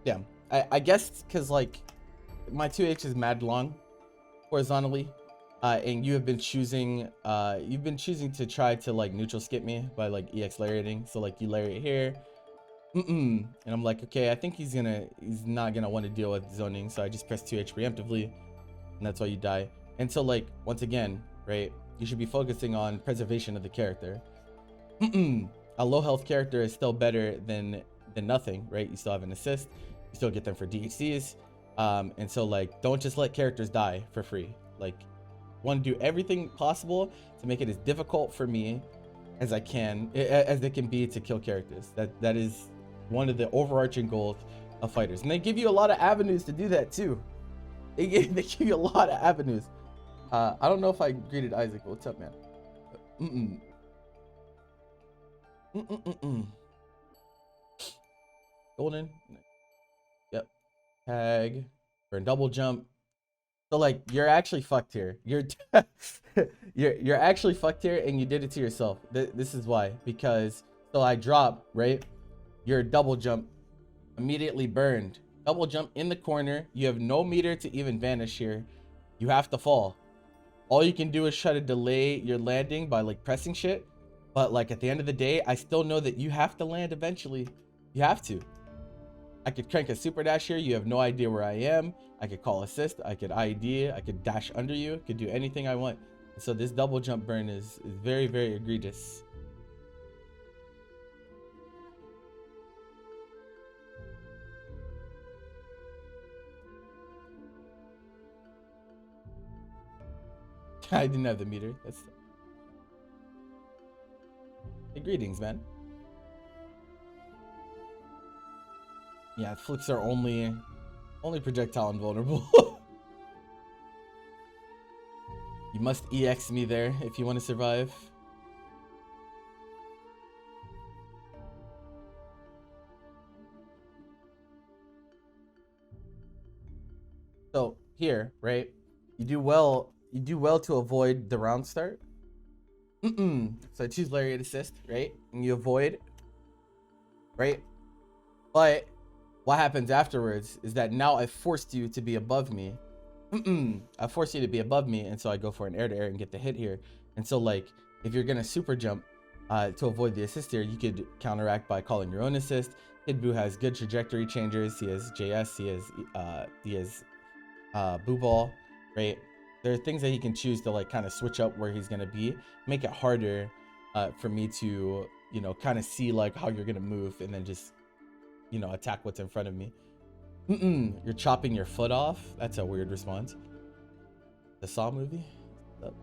A: Yeah, I guess because like my 2H is mad long horizontally, and you've been choosing to try to like neutral skip me by like EX lariating. So like you lariat here, and I'm like, okay, I think he's not gonna want to deal with zoning, so I just press 2H preemptively, and that's why you die. And so like once again, right, you should be focusing on preservation of the character. A low health character is still better than nothing, right? You still have an assist, you still get them for DHCs, and so like don't just let characters die for free. Like, want to do everything possible to make it as difficult for me as I can, as it can be, to kill characters. That is one of the overarching goals of fighters, and they give you a lot of avenues to do that too. They give you a lot of avenues. I don't know if I greeted Isaac. What's up, man? Golden. Yep. Tag. Burn double jump. So like you're actually fucked here. You're you're actually fucked here, and you did it to yourself. This is why. Because so I drop, right? Your double jump immediately burned. Double jump in the corner. You have no meter to even vanish here. You have to fall. All you can do is try to delay your landing by like pressing shit. But like at the end of the day, I still know that you have to land eventually. You have to. I could crank a super dash here. You have no idea where I am. I could call assist. I could ID. I could dash under you. Could do anything I want. So this double jump burn is very, very egregious. I didn't have the meter. That's. Hey, greetings, man. Yeah, flicks are only projectile invulnerable. You must EX me there if you want to survive. So here, right? You do well to avoid the round start. So I choose Lariat Assist, right? And you avoid, right? But what happens afterwards is that now I forced you to be above me. I forced you to be above me, and so I go for an air to air and get the hit here. And so like if you're gonna super jump to avoid the assist here, you could counteract by calling your own assist. Hidbu has good trajectory changers. He has JS. He has Boo Ball, right? There are things that he can choose to like kind of switch up where he's gonna be, make it harder for me to, you know, kind of see like how you're gonna move, and then just, you know, attack what's in front of me. You're chopping your foot off. That's a weird response. The Saw movie. What's up?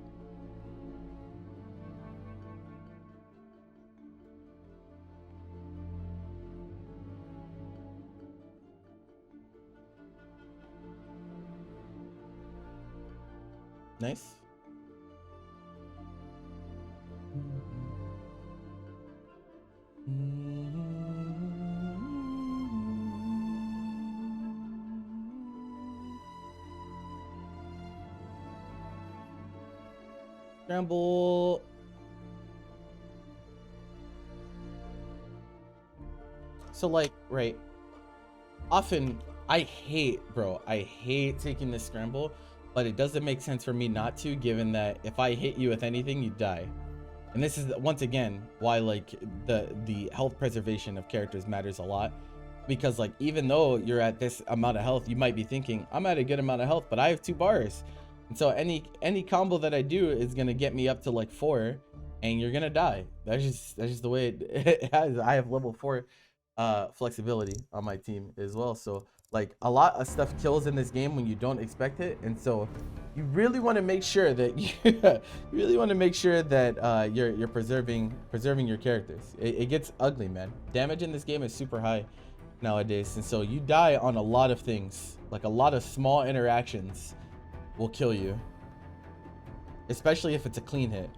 A: Nice. Scramble. So like, right, often I hate taking this scramble, but it doesn't make sense for me not to, given that if I hit you with anything, you die. And this is once again why like the health preservation of characters matters a lot, because like even though you're at this amount of health, you might be thinking I'm at a good amount of health, but I have 2 bars, and so any combo that I do is gonna get me up to like 4, and you're gonna die. That's just the way it has. I have level 4 flexibility on my team as well, so like a lot of stuff kills in this game when you don't expect it, and so you really want to make sure that you're preserving your characters. It gets ugly, man. Damage in this game is super high nowadays, and so you die on a lot of things. Like a lot of small interactions will kill you, especially if it's a clean hit.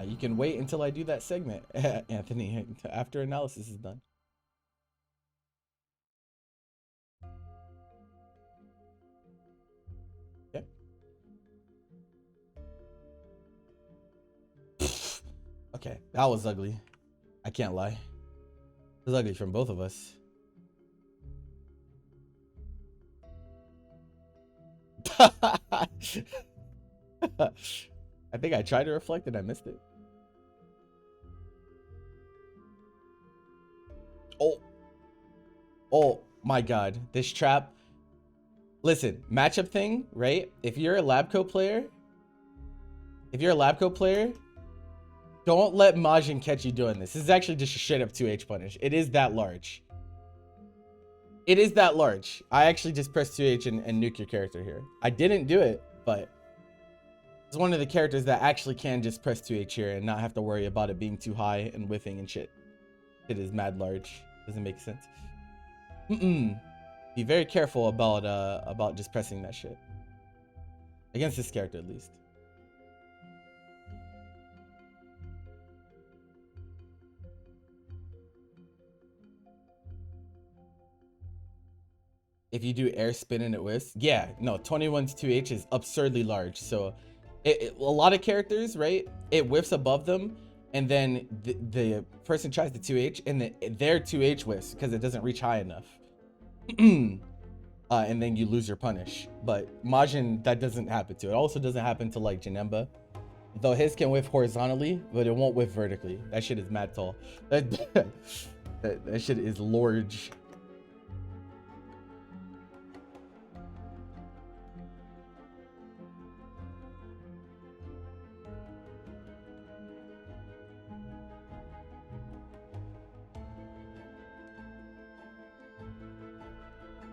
A: You can wait until I do that segment, Anthony, after analysis is done. Okay, that was ugly. I can't lie. It was ugly from both of us. I think I tried to reflect and I missed it. Oh my god, this trap. Listen, matchup thing, right? If you're a Labco player, don't let Majin catch you doing this. This is actually just a straight up 2H punish. It is that large. It is that large. I actually just pressed 2H and nuke your character here. I didn't do it, but it's one of the characters that actually can just press 2H here and not have to worry about it being too high and whiffing and shit. It is mad large. Doesn't make sense. Be very careful about just pressing that shit. Against this character, at least. If you do air spin and it whiffs, yeah, no, 21's 2H is absurdly large. So a lot of characters, right? It whiffs above them, and then the person tries to 2H, and their 2H whiffs because it doesn't reach high enough. And then you lose your punish. But Majin, that doesn't happen to. It also doesn't happen to like Janemba. Though his can whiff horizontally, but it won't whiff vertically. That shit is mad tall. That shit is large.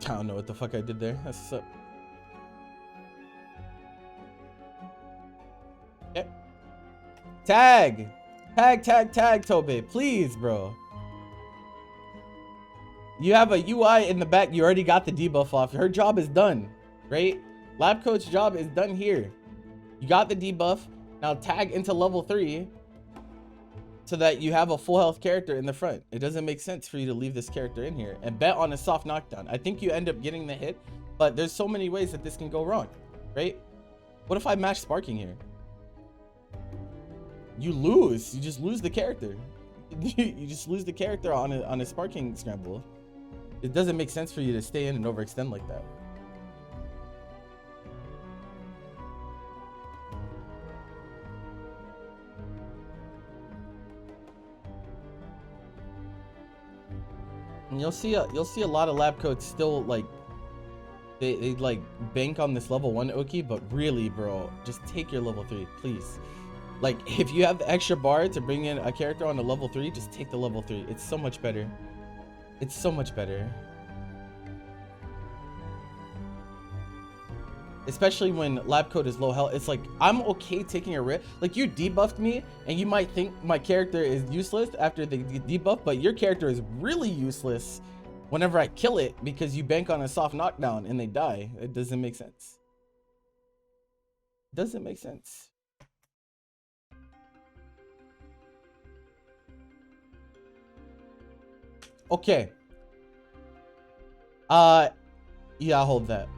A: I don't know what the fuck I did there. That's what's up. Okay. Tag, Tobe, please, bro. You have a UI in the back. You already got the debuff off. Her job is done, right? Lab coach job is done here. You got the debuff. Now tag into level 3 so that you have a full health character in the front. It doesn't make sense for you to leave this character in here and bet on a soft knockdown. I think you end up getting the hit, but there's so many ways that this can go wrong, right? What if I match sparking here? You lose. You just lose the character. You just lose the character on a sparking scramble. It doesn't make sense for you to stay in and overextend like that. And you'll see a lot of lab codes still like they like bank on this level 1 Oki, but really, bro, just take your level 3, please. Like, if you have the extra bar to bring in a character on a level 3, just take the level 3. It's so much better. It's so much better. Especially when lab code is low health. It's like, I'm okay taking a risk. Like, you debuffed me, and you might think my character is useless after they get debuffed, but your character is really useless whenever I kill it because you bank on a soft knockdown and they die. It doesn't make sense. It doesn't make sense. Okay. Yeah, I'll hold that.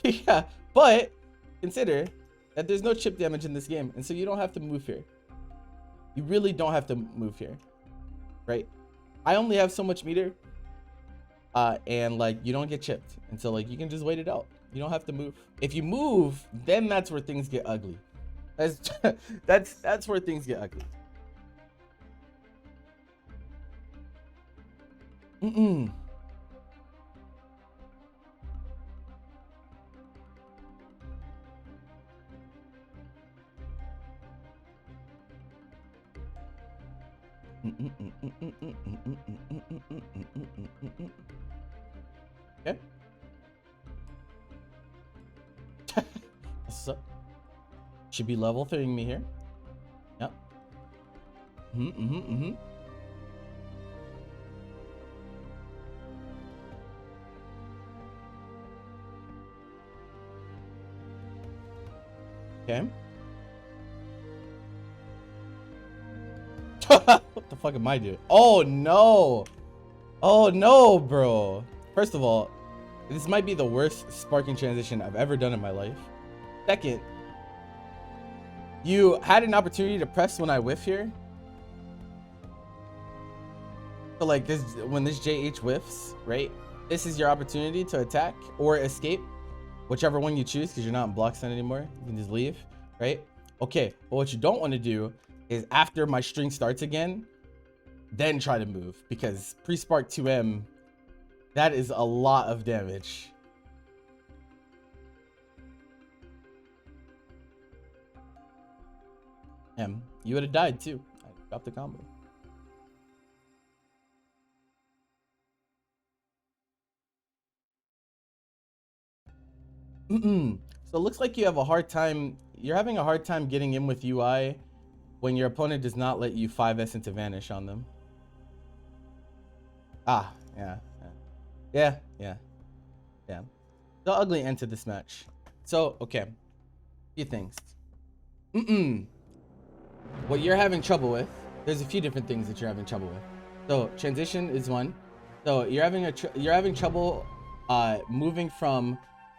A: Yeah. But consider that there's no chip damage in this game, and so you don't have to move here. You really don't have to move here, right? I only have so much meter, and like you don't get chipped, and so like you can just wait it out. You don't have to move. If you move, then that's where things get ugly. That's where things get ugly. Okay. What's up? Should be level 3ing me here. Yep. Okay. What the fuck am I doing? Oh no! Oh no, bro. First of all, this might be the worst sparking transition I've ever done in my life. Second, you had an opportunity to press when I whiff here, So like this, when this JH whiffs, right? This is your opportunity to attack or escape, whichever one you choose, because you're not in block stun anymore. You can just leave, right? Okay, but what you don't want to do is after my string starts again, then try to move, because pre-spark 2M, that is a lot of damage. You would have died too. I dropped the combo. So it looks like you have a hard time. You're having a hard time getting in with UI when your opponent does not let you 5S into vanish on them. Ah, yeah. The ugly end to this match. So, okay. Few things. What you're having trouble with, there's a few different things that you're having trouble with. So, transition is one. So, you're having trouble moving from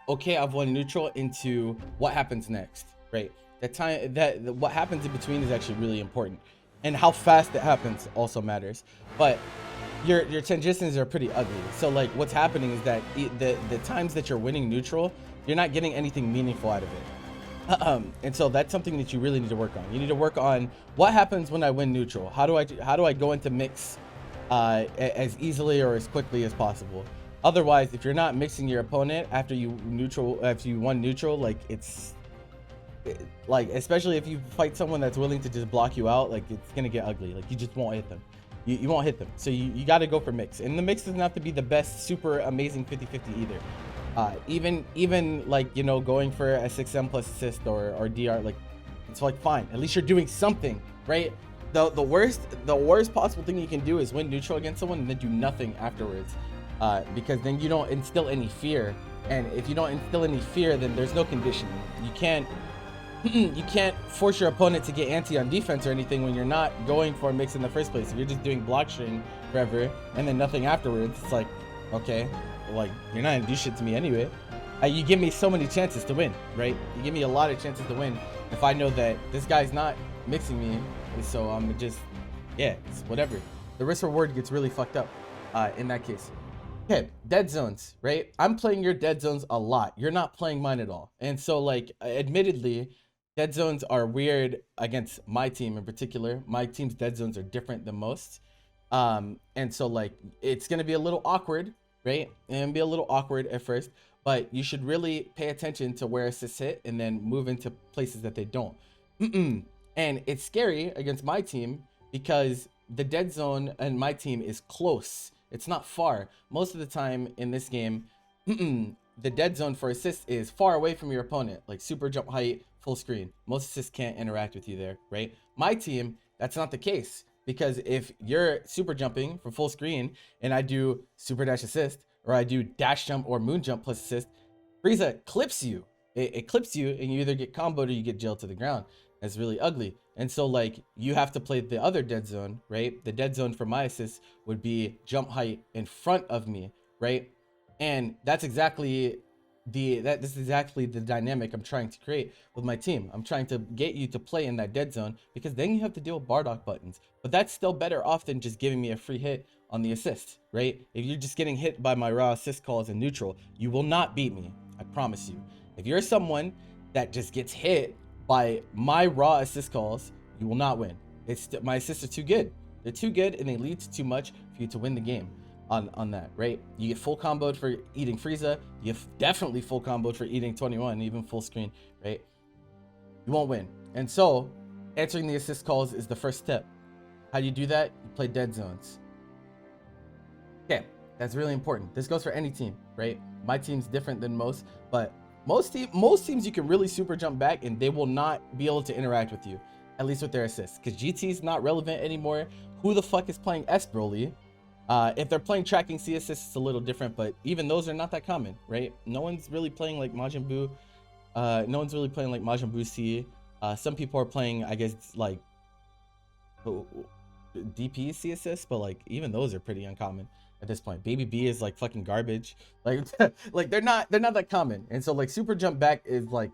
A: okay, I've won neutral into what happens next, right? What happens in between is actually really important, and how fast it happens also matters. But your transitions are pretty ugly. So like what's happening is that the times that you're winning neutral, you're not getting anything meaningful out of it. And so that's something that you really need to work on. You need to work on what happens when I win neutral. How do I go into mix as easily or as quickly as possible? Otherwise, if you're not mixing your opponent after you won neutral, like especially if you fight someone that's willing to just block you out, like it's gonna get ugly. Like you just won't hit them. You won't hit them. So you got to go for mix, and the mix doesn't have to be the best super amazing 50-50 either. Even like, you know, going for a 6M plus assist or DR, like it's like fine, at least you're doing something, right? The worst possible thing you can do is win neutral against someone and then do nothing afterwards, because then you don't instill any fear, and if you don't instill any fear, then there's no conditioning. You can't force your opponent to get anti on defense or anything when you're not going for a mix in the first place. If you're just doing block string forever and then nothing afterwards, it's like, okay, like you're not gonna do shit to me anyway. You give me so many chances to win, right? You give me a lot of chances to win if I know that this guy's not mixing me, so I'm just, yeah, it's whatever. The risk reward gets really fucked up in that case. Okay, dead zones, right? I'm playing your dead zones a lot. You're not playing mine at all. And so like, admittedly, dead zones are weird against my team in particular. My team's dead zones are different than most. And so like, it's gonna be a little awkward, right? And be a little awkward at first, but you should really pay attention to where assists hit and then move into places that they don't. And it's scary against my team because the dead zone and my team is close. It's not far. Most of the time in this game, the dead zone for assist is far away from your opponent, like super jump height, full screen. Most assists can't interact with you there, right? My team, that's not the case, because if you're super jumping for full screen and I do super dash assist, or I do dash jump or moon jump plus assist, Frieza clips you. It clips you and you either get comboed or you get jailed to the ground. That's really ugly. And so like, you have to play the other dead zone, right? The dead zone for my assist would be jump height in front of me, right? And that's exactly this is exactly the dynamic I'm trying to create with my team. I'm trying to get you to play in that dead zone, because then you have to deal with Bardock buttons. But that's still better off than just giving me a free hit on the assist, right? If you're just getting hit by my raw assist calls in neutral, you will not beat me. I promise you. If you're someone that just gets hit by my raw assist calls, you will not win. My assists are too good. They're too good and they lead to too much for you to win the game on that, right? You get full comboed for eating Frieza. You get definitely full comboed for eating 21, even full screen, right? You won't win. And so answering the assist calls is the first step. How do you do that? You play dead zones. Okay, that's really important. This goes for any team, right? My team's different than most, but most teams you can really super jump back and they will not be able to interact with you, at least with their assists, because GT's not relevant anymore. Who the fuck is playing S Broly? If they're playing tracking C assists, it's a little different, but even those are not that common, right? No one's really playing like Majin Buu. No one's really playing like Majin Buu C. Some people are playing, I guess, like DP C assists, but like even those are pretty uncommon at this point. Baby B is like fucking garbage. Like like they're not that common. And so like super jump back is like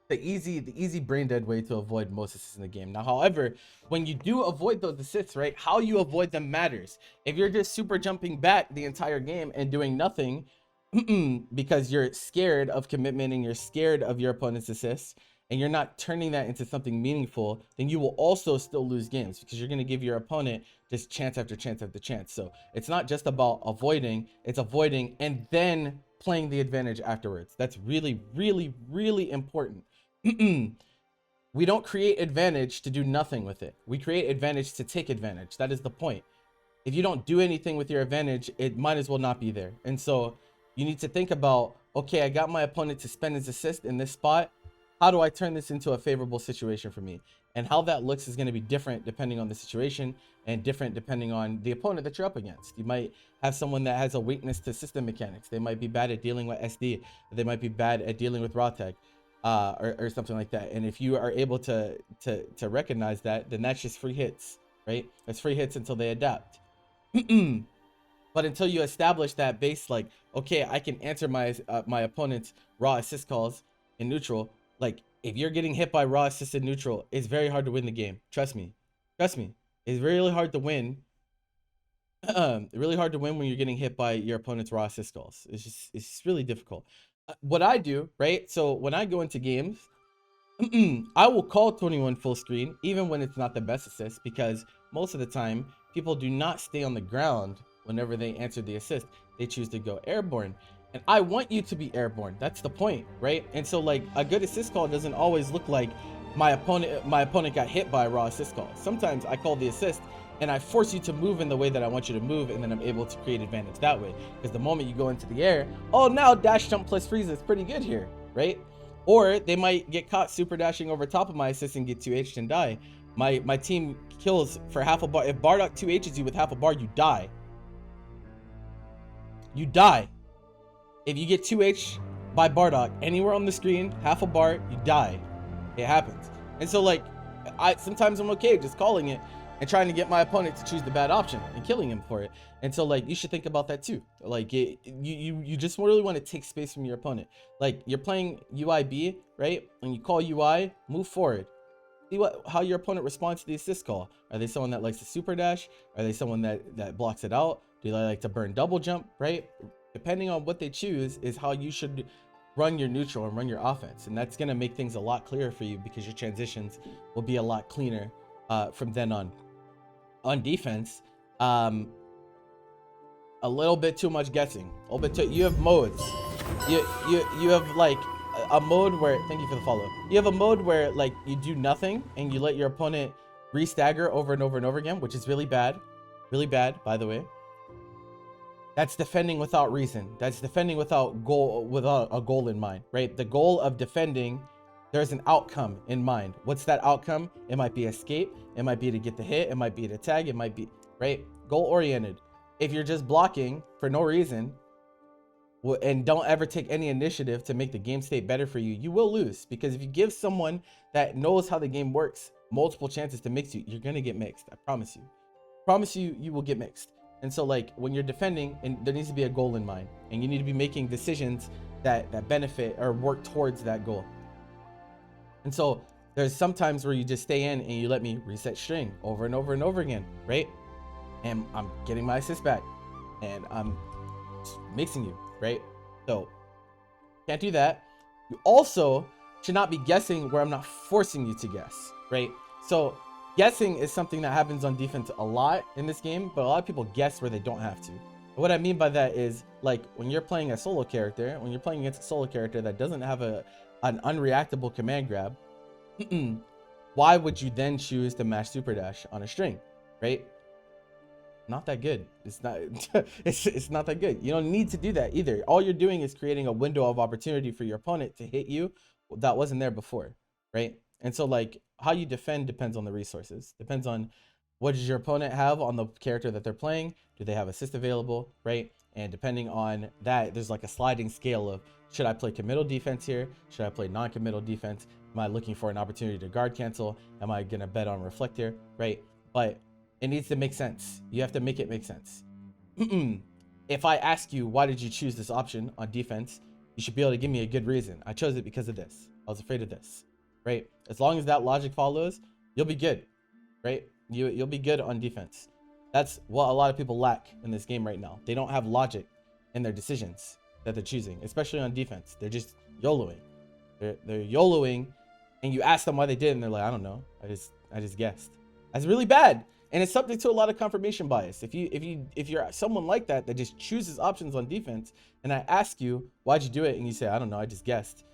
A: the easy brain dead way to avoid most assists in the game. Now, however, when you do avoid those assists, right, how you avoid them matters. If you're just super jumping back the entire game and doing nothing because you're scared of commitment and you're scared of your opponent's assists, and you're not turning that into something meaningful, then you will also still lose games because you're going to give your opponent just chance after chance after chance. So it's not just about avoiding, it's avoiding and then playing the advantage afterwards. That's really, really, really important. We don't create advantage to do nothing with it. We create advantage to take advantage. That is the point. If you don't do anything with your advantage, it might as well not be there. And so you need to think about, okay, I got my opponent to spend his assist in this spot. How do I turn this into a favorable situation for me? And how that looks is going to be different depending on the situation and different depending on the opponent that you're up against. You might have someone that has a weakness to system mechanics. They might be bad at dealing with SD. They might be bad at dealing with raw tech, or something like that. And if you are able to recognize that, then that's just free hits, right? That's free hits until they adapt. But until you establish that base, like, okay, I can answer my my opponent's raw assist calls in neutral. Like, if you're getting hit by raw assist in neutral, it's very hard to win the game. Trust me. Trust me. It's really hard to win. Really hard to win when you're getting hit by your opponent's raw assist calls. It's just really difficult. What I do, right? So when I go into games, I will call 21 full screen even when it's not the best assist, because most of the time people do not stay on the ground whenever they answer the assist. They choose to go airborne. And I want you to be airborne. That's the point, right? And so, like, a good assist call doesn't always look like my opponent got hit by a raw assist call. Sometimes I call the assist and I force you to move in the way that I want you to move, and then I'm able to create advantage that way. Because the moment you go into the air, oh, now dash jump plus freeze is pretty good here, right? Or they might get caught super dashing over top of my assist and get 2H'd and die. My team kills for half a bar. If Bardock 2H's you with half a bar, you die. You die. If you get 2H by Bardock anywhere on the screen, half a bar, you die. It happens. And so, like, sometimes I'm okay just calling it and trying to get my opponent to choose the bad option and killing him for it. And so, like, you should think about that too. Like, you just really want to take space from your opponent. Like, you're playing UIB, right? When you call UI, move forward. See how your opponent responds to the assist call. Are they someone that likes to super dash? Are they someone that blocks it out? Do they like to burn double jump, right? Depending on what they choose is how you should run your neutral and run your offense. And that's going to make things a lot clearer for you, because your transitions will be a lot cleaner from then on. On defense, a little bit too much guessing. A little bit you have modes. You have like a mode where, thank you for the follow. You have a mode where, like, you do nothing and you let your opponent re-stagger over and over and over again, which is really bad. Really bad, by the way. That's defending without reason. That's defending without a goal in mind, right? The goal of defending, there's an outcome in mind. What's that outcome? It might be escape. It might be to get the hit. It might be to tag. It might be, right? Goal oriented. If you're just blocking for no reason and don't ever take any initiative to make the game state better for you, you will lose. Because if you give someone that knows how the game works multiple chances to mix you, you're going to get mixed. I promise you. Promise you, you will get mixed. And so, like, when you're defending, and there needs to be a goal in mind, and you need to be making decisions that benefit or work towards that goal. And so there's some times where you just stay in and you let me reset string over and over and over again, right? And I'm getting my assist back and I'm mixing you, right? So can't do that. You also should not be guessing where I'm not forcing you to guess, right? So guessing is something that happens on defense a lot in this game, but a lot of people guess where they don't have to. What I mean by that is, like, when you're playing a solo character, when you're playing against a solo character that doesn't have an unreactable command grab, why would you then choose to mash super dash on a string, right? Not that good. It's not it's not that good. You don't need to do that either. All you're doing is creating a window of opportunity for your opponent to hit you that wasn't there before, right? And so, like, how you defend depends on the resources. Depends on what does your opponent have on the character that they're playing. Do they have assist available, right? And depending on that, there's like a sliding scale of, should I play committal defense here? Should I play non-committal defense? Am I looking for an opportunity to guard cancel? Am I gonna bet on reflect here, right? But it needs to make sense. You have to make it make sense. If I ask you, why did you choose this option on defense? You should be able to give me a good reason. I chose it because of this, I was afraid of this, right? As long as that logic follows, you'll be good, right? You'll be good on defense. That's what a lot of people lack in this game right now. They don't have logic in their decisions that they're choosing, especially on defense. They're just YOLOing. They're YOLOing, and you ask them why they did, and they're like, I don't know. I just guessed. That's really bad, and it's subject to a lot of confirmation bias. If you're someone like that just chooses options on defense, and I ask you why'd you do it, and you say I don't know, I just guessed.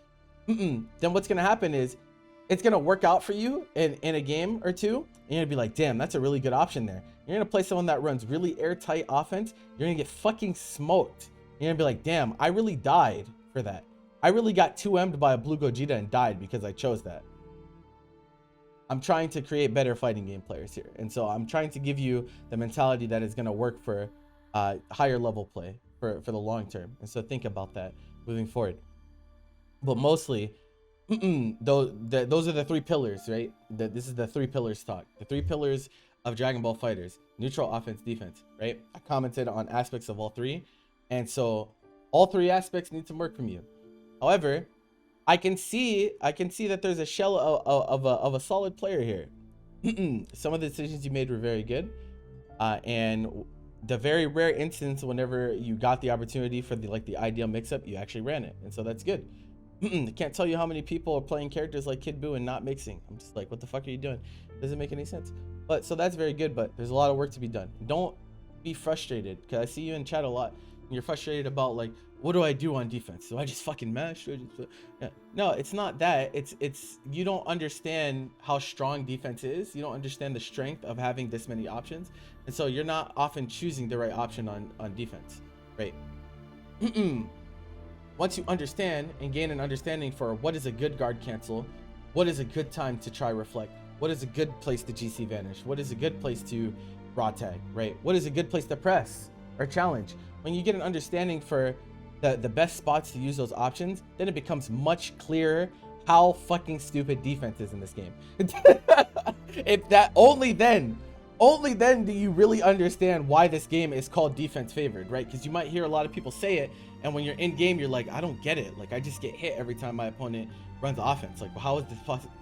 A: Then what's gonna happen is it's gonna work out for you in a game or two, and you're gonna be like, damn, that's a really good option there. You're gonna play someone that runs really airtight offense. You're gonna get fucking smoked. You're gonna be like, damn, I really died for that. I really got 2M'd by a blue Gogeta and died because I chose that. I'm trying to create better fighting game players here. And so I'm trying to give you the mentality that is gonna work for higher level play for the long term. And so think about that moving forward. But mostly, those are the 3 pillars, right? This is the 3 pillars talk. The 3 pillars of Dragon Ball FighterZ: neutral, offense, defense, right? I commented on aspects of all 3, and so all 3 aspects need to work from you. However, I can see that there's a shell of a solid player here. Some of the decisions you made were very good, and the very rare instance whenever you got the opportunity for the ideal mix-up, you actually ran it, and so that's good. I can't tell you how many people are playing characters like Kid Buu and not mixing. I'm just like, what the fuck are you doing? Doesn't make any sense. But so that's very good, but there's a lot of work to be done. Don't be frustrated, because I see you in chat a lot and you're frustrated about like, what do I do on defense? Do I just fucking mash? Yeah. No, it's not that. It's you don't understand how strong defense is. You don't understand the strength of having this many options, and so you're not often choosing the right option on defense, right? Once you understand and gain an understanding for what is a good guard cancel, what is a good time to try reflect, what is a good place to GC vanish, what is a good place to raw tag, right? What is a good place to press or challenge? When you get an understanding for the best spots to use those options, then it becomes much clearer how fucking stupid defense is in this game. If that only then do you really understand why this game is called defense favored, right? Because you might hear a lot of people say it, and when you're in game, you're like, I don't get it. Like, I just get hit every time my opponent runs offense. Like, well,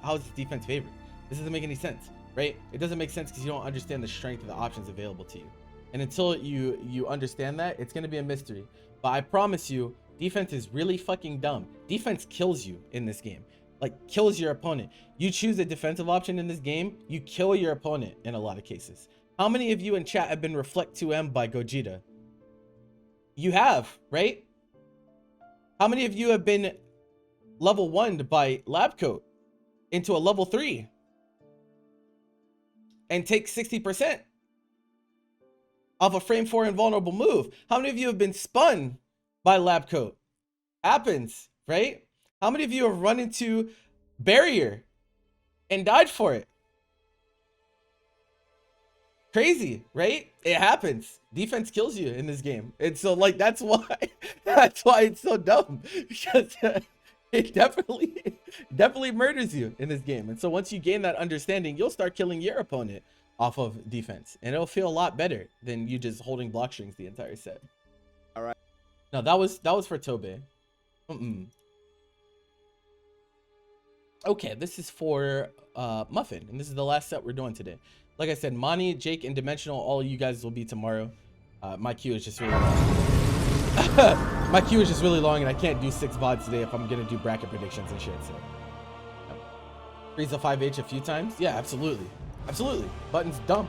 A: how is this defense favored? This doesn't make any sense, right? It doesn't make sense because you don't understand the strength of the options available to you. And until you understand that, it's gonna be a mystery. But I promise you, defense is really fucking dumb. Defense kills you in this game. Like, kills your opponent. You choose a defensive option in this game, you kill your opponent in a lot of cases. How many of you in chat have been reflect 2M by Gogeta? You have, right? How many of you have been level 1'd by Lab Coat into a level 3 and take 60% off a frame 4 invulnerable move? How many of you have been spun by Lab Coat? Happens, right? How many of you have run into barrier and died for it? Crazy, right? It happens. Defense kills you in this game. And so like that's why it's so dumb, because it definitely murders you in this game. And so once you gain that understanding, you'll start killing your opponent off of defense, and it'll feel a lot better than you just holding block strings the entire set.
C: All right.
A: No, that was for Tobe. Okay, this is for Muffin, and this is the last set we're doing today. Like I said, Monty, Jake, and Dimensional, all of you guys will be tomorrow. My queue is just really long. My queue is just really long, and I can't do 6 VODs today if I'm gonna do bracket predictions and shit. So, freeze the 5H a few times. Yeah, absolutely, absolutely. Button's dumb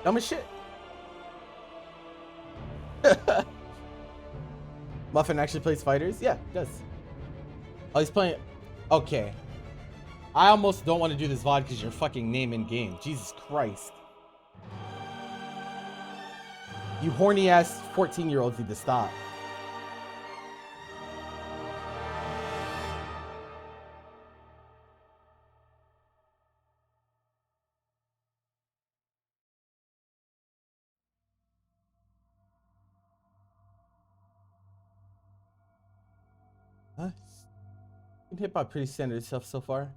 A: as shit. Muffin actually plays fighters. Yeah, he does. Oh, he's playing. Okay. I almost don't want to do this VOD because your fucking name in game. Jesus Christ. You horny ass 14-year-olds need to stop. Huh? Hip hop pretty standard stuff so far.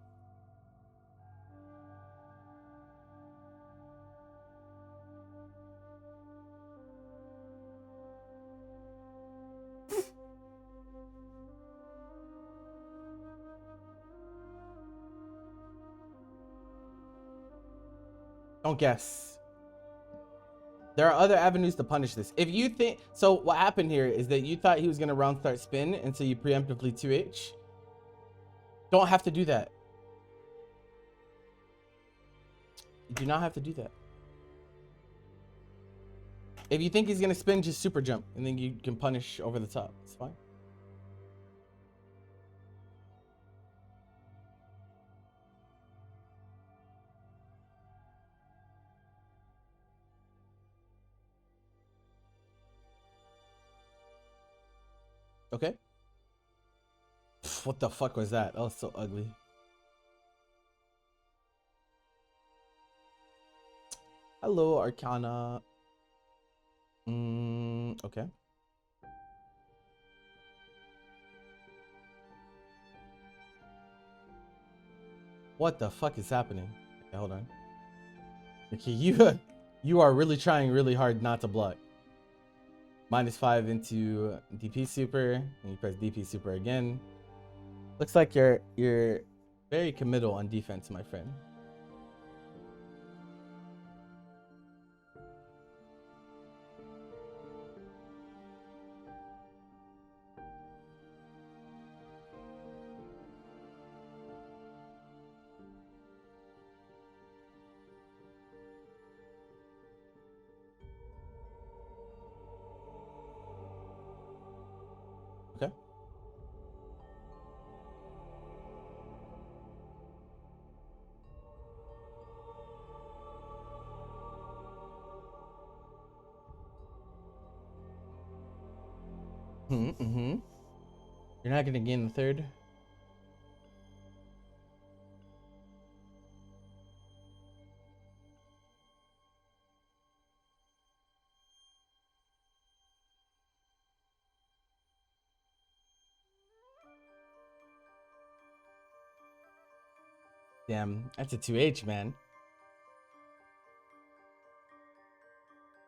A: Don't guess. There are other avenues to punish this. If you think so, what happened here is that you thought he was gonna round start spin, and so you preemptively 2H. Don't have to do that. You do not have to do that. If you think he's gonna spin, just super jump, and then you can punish over the top. It's fine. Okay. What the fuck was that? Oh, so ugly. Hello, Arcana. Okay. What the fuck is happening? Okay, hold on. Okay, you are really trying really hard not to block. -5 into DP super, and you press DP super again. Looks like you're very committal on defense, my friend. Okay. You're not gonna gain the third. Damn, that's a 2H, man.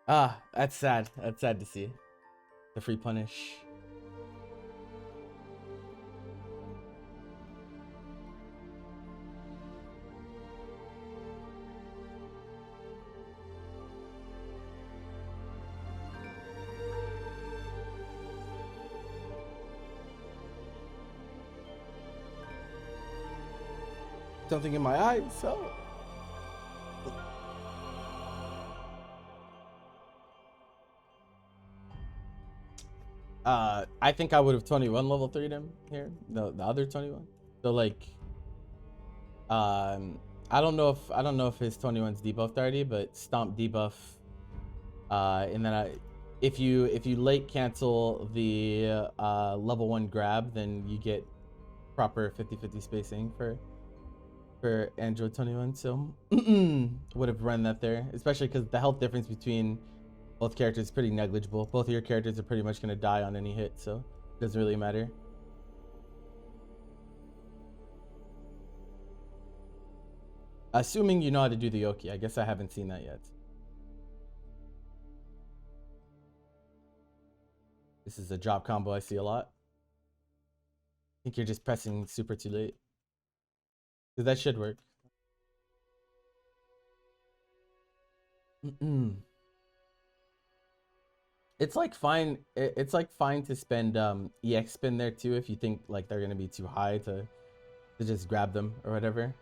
A: Ah, that's sad. That's sad to see. The free punish. Something in my eye, so. I think I would have 21 level 3'd him here. The other 21. So like, I don't know if his 21's debuffed already, but stomp debuff. And then if you late cancel the level 1 grab, then you get proper 50-50 spacing for Android 21. So would have run that there, especially because the health difference between both characters is pretty negligible. Both of your characters are pretty much going to die on any hit, so it doesn't really matter. Assuming you know how to do the Yoki. I guess I haven't seen that yet. This is a drop combo I see a lot. I think you're just pressing super too late. Because that should work. It's like fine. It's like fine to spend EX spin there too if you think like they're gonna be too high to just grab them or whatever.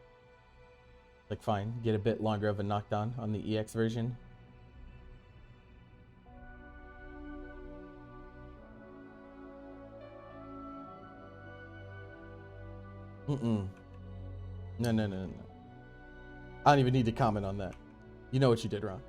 A: Like fine, get a bit longer of a knockdown on the EX version. No. I don't even need to comment on that. You know what you did wrong.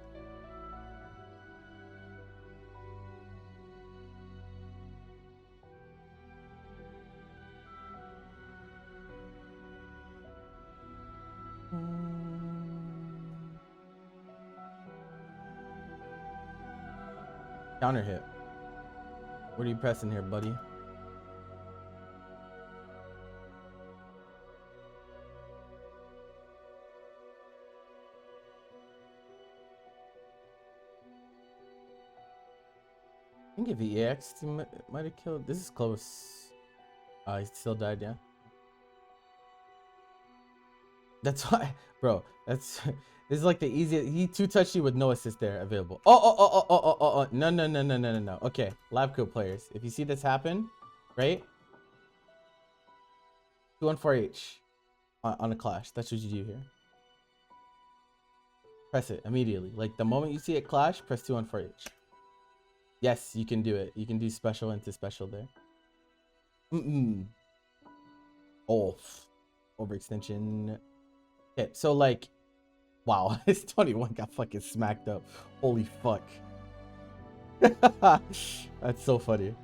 A: Counter hit. What are you pressing here, buddy? I think if he EX, he might have killed. This is close. He still died, yeah. That's why, bro. That's this is like the easiest. He two touched you with no assist there available. Oh. No. Okay, lab coat players. If you see this happen, right? 2-on-4H on a clash. That's what you do here. Press it immediately. Like the moment you see it clash, press 2-on-4H. Yes, you can do it. You can do special into special there. Oh, overextension. Okay, so like, wow, this 21 got fucking smacked up. Holy fuck. That's so funny.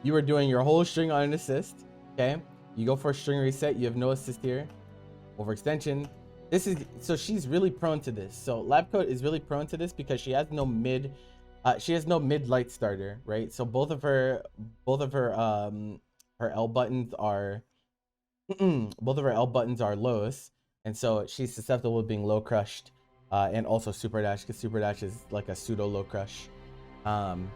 A: You were doing your whole string on an assist. Okay, you go for a string reset. You have no assist here. Overextension. This is so she's really prone to this. So lab coat is really prone to this because she has no mid. She has no mid light starter, right? So both of her her L buttons are both of her L buttons are lows, and so she's susceptible to being low crushed, and also super dash because super dash is like a pseudo low crush, and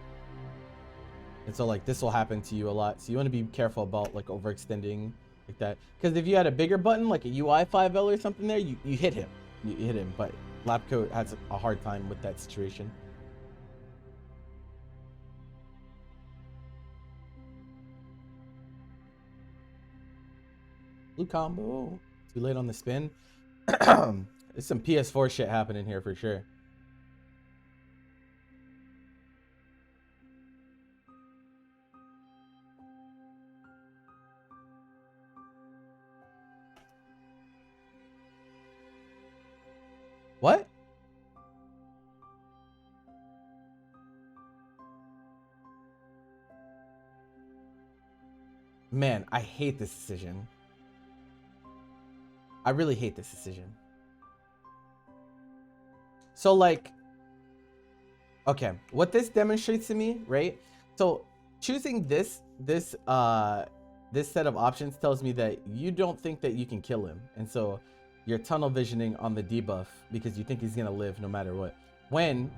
A: so like this will happen to you a lot. So you want to be careful about like overextending like that, because if you had a bigger button like a UI 5L or something there, you hit him, but lab coat has a hard time with that situation. Blue combo. Too late on the spin. There's some PS4 shit happening here for sure. What? Man, I hate this decision. I really hate this decision. So like, okay, what this demonstrates to me, right? So choosing this set of options tells me that you don't think that you can kill him, and so you're tunnel visioning on the debuff because you think he's gonna live no matter what. When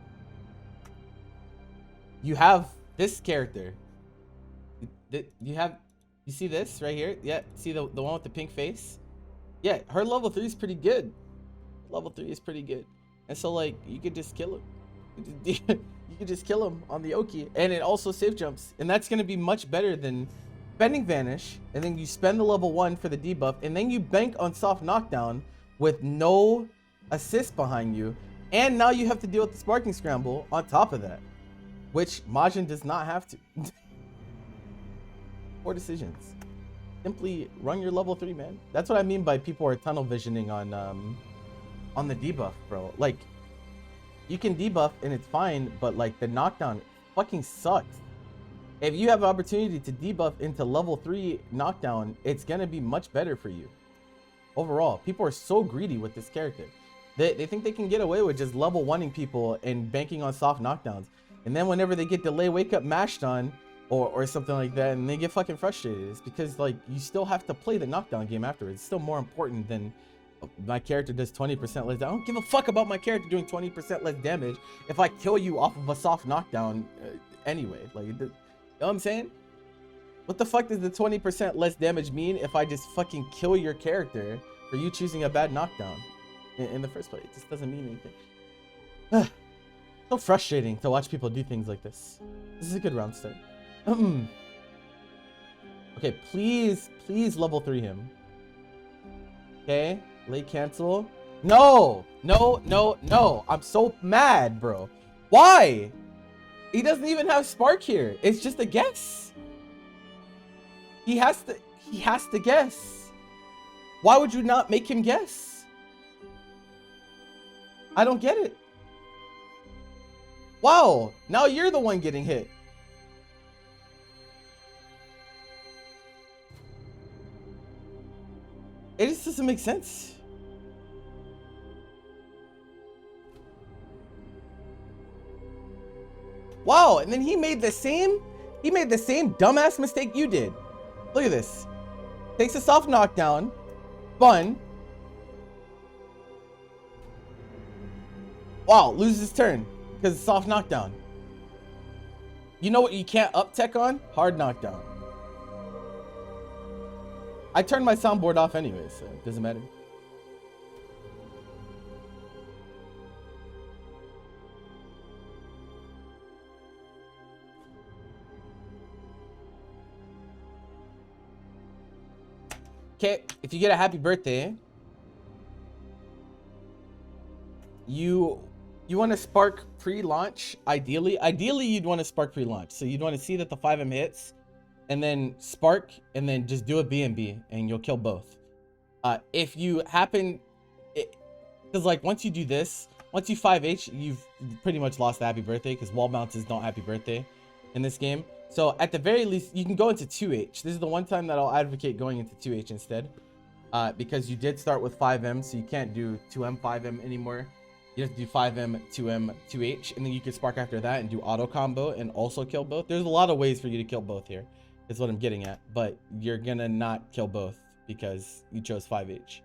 A: you have this character, you see this right here? Yeah, see the one with the pink face? Yeah, her level 3 is pretty good. Level 3 is pretty good. And so like you could just kill him. You could just kill him on the Oki, and it also safe jumps, and that's gonna be much better than spending Vanish, and then you spend the level 1 for the debuff, and then you bank on soft knockdown with no assist behind you, and now you have to deal with the sparking scramble on top of that, which Majin does not have to. 4 decisions. Simply run your level 3, man. That's what I mean by people are tunnel visioning on the debuff, bro. Like, you can debuff and it's fine, but like the knockdown fucking sucks. If you have an opportunity to debuff into level 3 knockdown, it's gonna be much better for you. Overall, people are so greedy with this character. They think they can get away with just level 1ing people and banking on soft knockdowns. And then whenever they get delay wake up mashed on, or something like that, and they get fucking frustrated, it's because like you still have to play the knockdown game afterwards. It's still more important than my character does 20% less. I don't give a fuck about my character doing 20% less damage if I kill you off of a soft knockdown anyway. Like, you know what I'm saying? What the fuck does the 20% less damage mean if I just fucking kill your character for you choosing a bad knockdown in the first place? It just doesn't mean anything. So frustrating to watch people do things like this. This is a good round start. Okay, please level 3 him. Okay, late cancel. No. I'm so mad, bro. Why? He doesn't even have spark here. It's just a guess. He has to guess. Why would you not make him guess? I don't get it. Wow, now you're the one getting hit. It just doesn't make sense. Wow, and then he made the same dumbass mistake you did. Look at this. Takes a soft knockdown. Fun. Wow, loses turn because it's soft knockdown. You know what you can't up tech on? Hard knockdown. I turned my soundboard off anyway, so it doesn't matter. Okay, if you get a happy birthday, you want to spark pre-launch. Ideally you'd want to spark pre-launch. So you'd want to see that the 5M hits, and then spark, and then just do a B&B, and you'll kill both. If you happen, because like once you do this, once you 5H, you've pretty much lost the happy birthday, because wall bounces don't happy birthday in this game. So at the very least, you can go into 2H. This is the one time that I'll advocate going into 2H instead, because you did start with 5M, so you can't do 2M, 5M anymore. You have to do 5M, 2M, 2H, and then you can spark after that and do auto combo and also kill both. There's a lot of ways for you to kill both here, is what I'm getting at, but you're gonna not kill both because you chose 5H.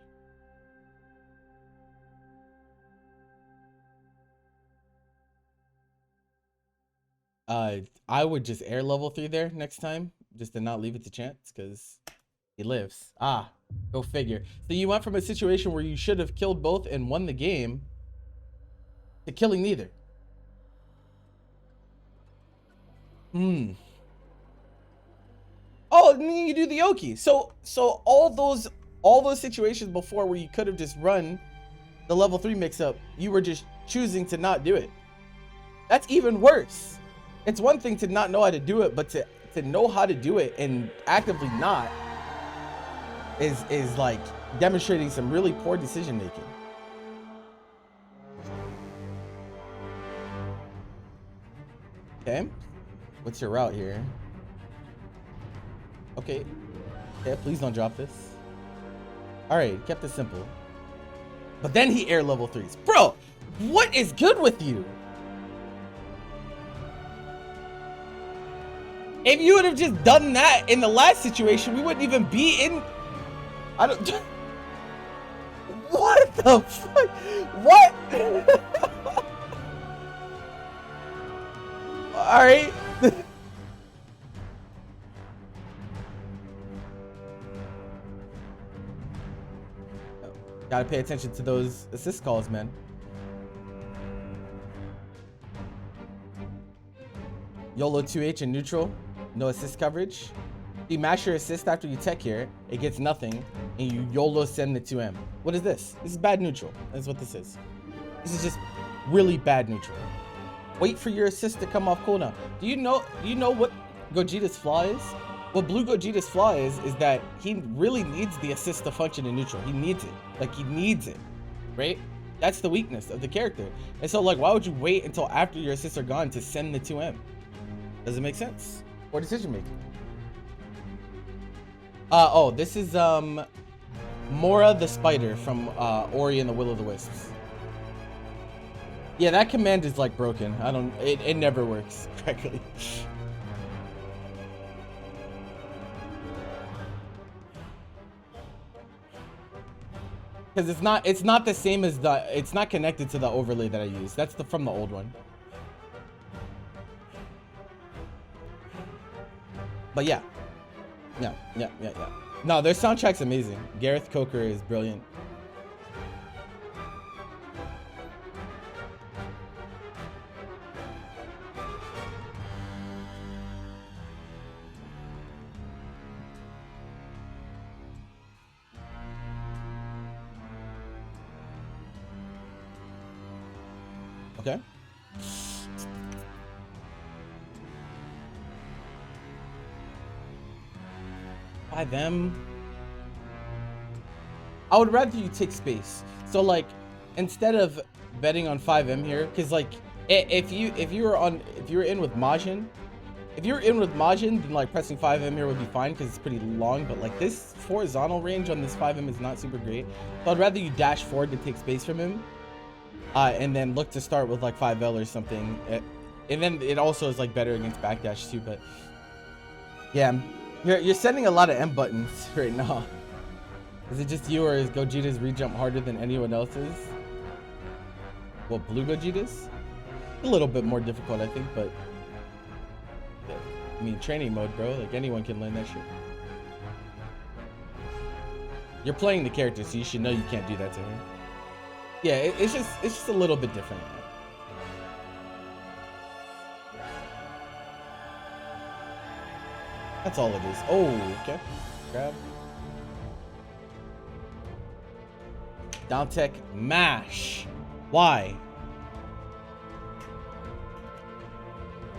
A: I would just air level 3 there next time, just to not leave it to chance, because he lives. Go figure. So you went from a situation where you should have killed both and won the game to killing neither. Oh, and then you do the Oki. So all those situations before where you could have just run the level 3 mix-up, you were just choosing to not do it. That's even worse. It's one thing to not know how to do it, but to know how to do it and actively not is like demonstrating some really poor decision making. Okay, what's your route here? Okay, yeah, please don't drop this. All right, kept it simple. But then he air level 3s. Bro, what is good with you? If you would have just done that in the last situation, we wouldn't even be in. I don't. What the fuck? What? All right. Gotta pay attention to those assist calls, man. YOLO 2H in neutral, no assist coverage. You mash your assist after you tech here, it gets nothing, and you YOLO send the 2M. What is this? This is bad neutral. That's what this is. This is just really bad neutral. Wait for your assist to come off cooldown. Do you know what Gogeta's flaw is? What Blue Gogeta's flaw is that he really needs the assist to function in neutral. He needs it. Like, he needs it, right? That's the weakness of the character. And so, like, why would you wait until after your assists are gone to send the 2M? Does it make sense? Or decision making? Oh, this is Mora the Spider from Ori and the Will of the Wisps. Yeah, that command is like broken. It never works correctly. Because it's not the same as it's not connected to the overlay that I use. That's from the old one. But yeah. No, their soundtrack's amazing. Gareth Coker is brilliant. Okay. By them, I would rather you take space. So like, instead of betting on 5M here, because like if you were in with Majin, then like pressing 5M here would be fine because it's pretty long. But like this horizontal range on this 5M is not super great. So I'd rather you dash forward to take space from him, and then look to start with like 5L or something. And then it also is like better against backdash too. But yeah. You're sending a lot of M buttons right now. Is it just you, or is Gogeta's rejump harder than anyone else's? What, Blue Gogeta's? A little bit more difficult, I think, but yeah, I mean, training mode, bro. Like, anyone can learn that shit. You're playing the character, so you should know you can't do that to her. Yeah, it's just a little bit different. That's all it is. Oh, okay. Grab. down tech mash. Why?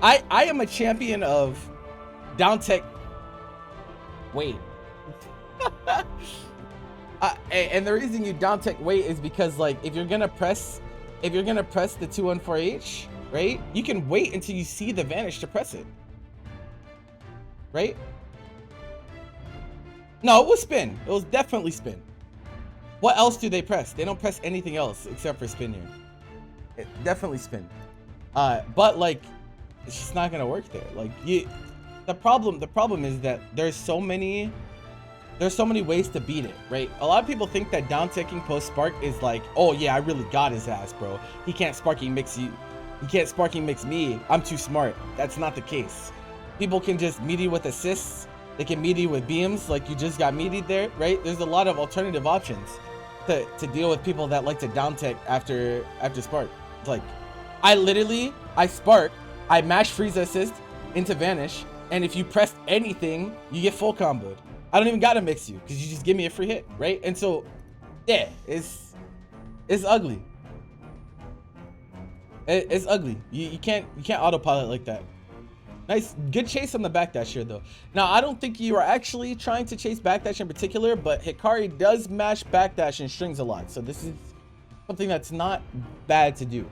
A: I am a champion of down tech. Wait. And the reason you down tech wait is because, like, if you're gonna press the 214H, right? You can wait until you see the vanish to press it. Right? No, it was spin. It was definitely spin. What else do they press? They don't press anything else except for spin here. It definitely spin. But like, it's just not gonna work there. Like, the problem is that there's so many ways to beat it, right? A lot of people think that down ticking post spark is like, oh yeah, I really got his ass, bro. He can't sparking mix you. He can't sparking mix me. I'm too smart. That's not the case. People can just meaty with assists. They can meaty with beams, like you just got meatied there, right? There's a lot of alternative options to deal with people that like to down tech after spark. It's like, I spark, I mash freeze assist into vanish, and if you press anything, you get full comboed. I don't even gotta mix you because you just give me a free hit, right? And so, yeah, it's ugly. It's ugly. You can't autopilot like that. Nice, good chase on the backdash here though. Now, I don't think you are actually trying to chase backdash in particular, but Hikari does mash backdash in strings a lot. So this is something that's not bad to do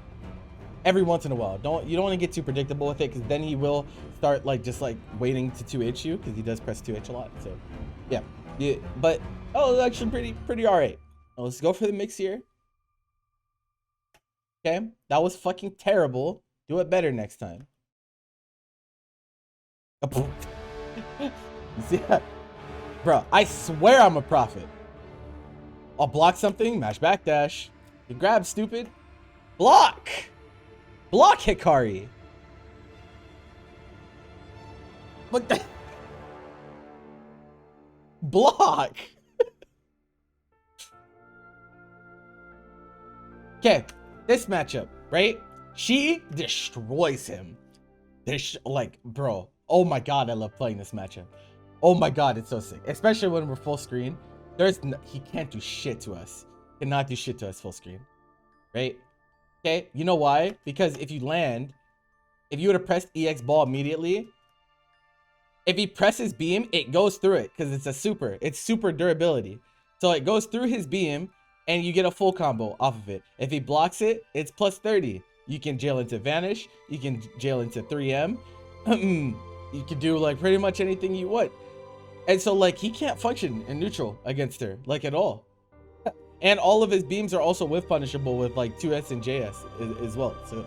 A: every once in a while. You don't want to get too predictable with it, because then he will start like just like waiting to 2H you, because he does press 2H a lot. So yeah, but oh, actually pretty all right. Now, let's go for the mix here. Okay, that was fucking terrible. Do it better next time. You see that? Bro, I swear I'm a prophet. I'll block something, mash backdash. You grab, stupid. Block! Block, Hikari! Look that. Block! Okay, this matchup, right? She destroys him. Like, bro. Oh my god, I love playing this matchup. Oh my god, it's so sick. Especially when we're full screen. He can't do shit to us. Cannot do shit to us full screen. Right? Okay, you know why? Because if you would have pressed EX ball immediately, if he presses beam, it goes through it because it's super durability. So it goes through his beam and you get a full combo off of it. If he blocks it, it's plus 30. You can jail into vanish, you can jail into 3M. You can do like pretty much anything you want. And so like he can't function in neutral against her, like at all. And all of his beams are also whiff punishable with like 2S and JS as well. So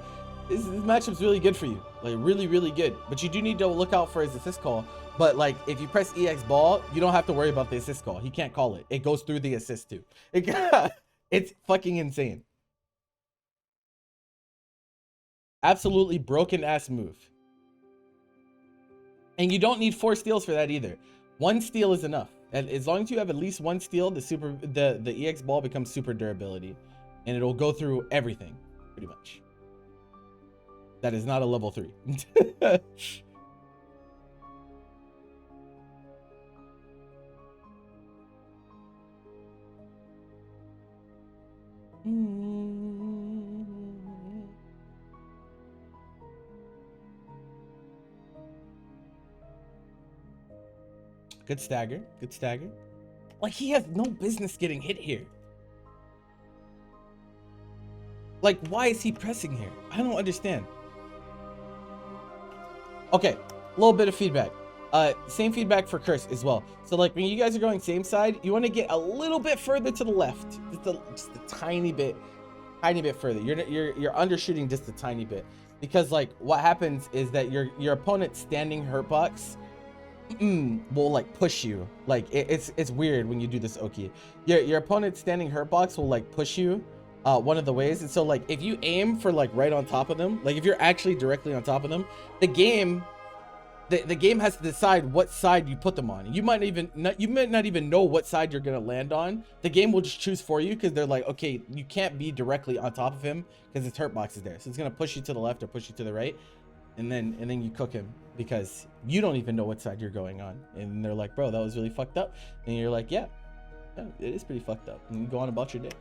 A: this matchup's really good for you. Like really good. But you do need to look out for his assist call. But like if you press EX ball, you don't have to worry about the assist call. He can't call it. It goes through the assist too. It's fucking insane. Absolutely broken ass move. And you don't need 4 steals for that either. 1 steal is enough. And as long as you have at least 1 steal, the EX ball becomes super durability. And it'll go through everything, pretty much. That is not a level 3. Good stagger. Good stagger. Like, he has no business getting hit here. Like, why is he pressing here? I don't understand. Okay, a little bit of feedback. Same feedback for Curse as well. So, like, when you guys are going same side, you want to get a little bit further to the left. Just a tiny bit further. You're undershooting just a tiny bit. Because, like, what happens is that your opponent's standing hurt box will like push you. Like it's weird when you do this, Oki. Your opponent's standing hurt box will like push you one of the ways. And so like if you aim for like right on top of them, like if you're actually directly on top of them, the game has to decide what side you put them on. You might not even know what side you're gonna land on. The game will just choose for you because they're like, okay, you can't be directly on top of him because his hurt box is there, so it's gonna push you to the left or push you to the right, and then you cook him because you don't even know what side you're going on. And they're like, bro, that was really fucked up. And you're like, yeah, it is pretty fucked up. And you go on about your day.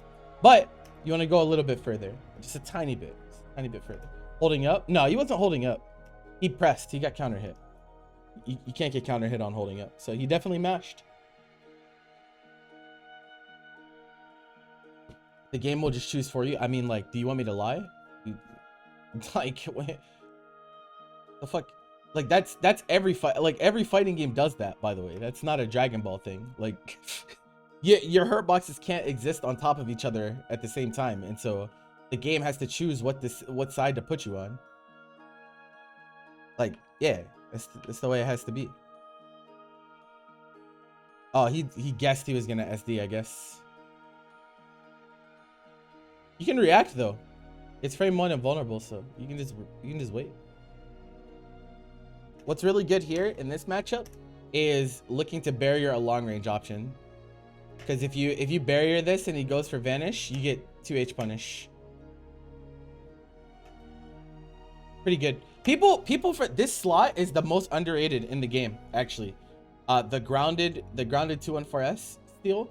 A: But you want to go a little bit further, just a tiny bit further. Holding up? No, he wasn't holding up. He pressed. He got counter hit. You can't get counter hit on holding up, so he definitely mashed. The game will just choose for you. I mean, like, do you want me to lie? Like, what the fuck? Like, that's every fight. Like, every fighting game does that, by the way. That's not a Dragon Ball thing. Like, your hurt boxes can't exist on top of each other at the same time, and so the game has to choose what side to put you on. Like, yeah, that's the way it has to be. Oh, he guessed he was gonna SD, I guess. You can react though. It's frame 1 and vulnerable, so you can just wait. What's really good here in this matchup is looking to barrier a long range option. Because if you barrier this and he goes for vanish, you get 2H punish. Pretty good. People for this slot is the most underrated in the game, actually. The grounded 214S steal.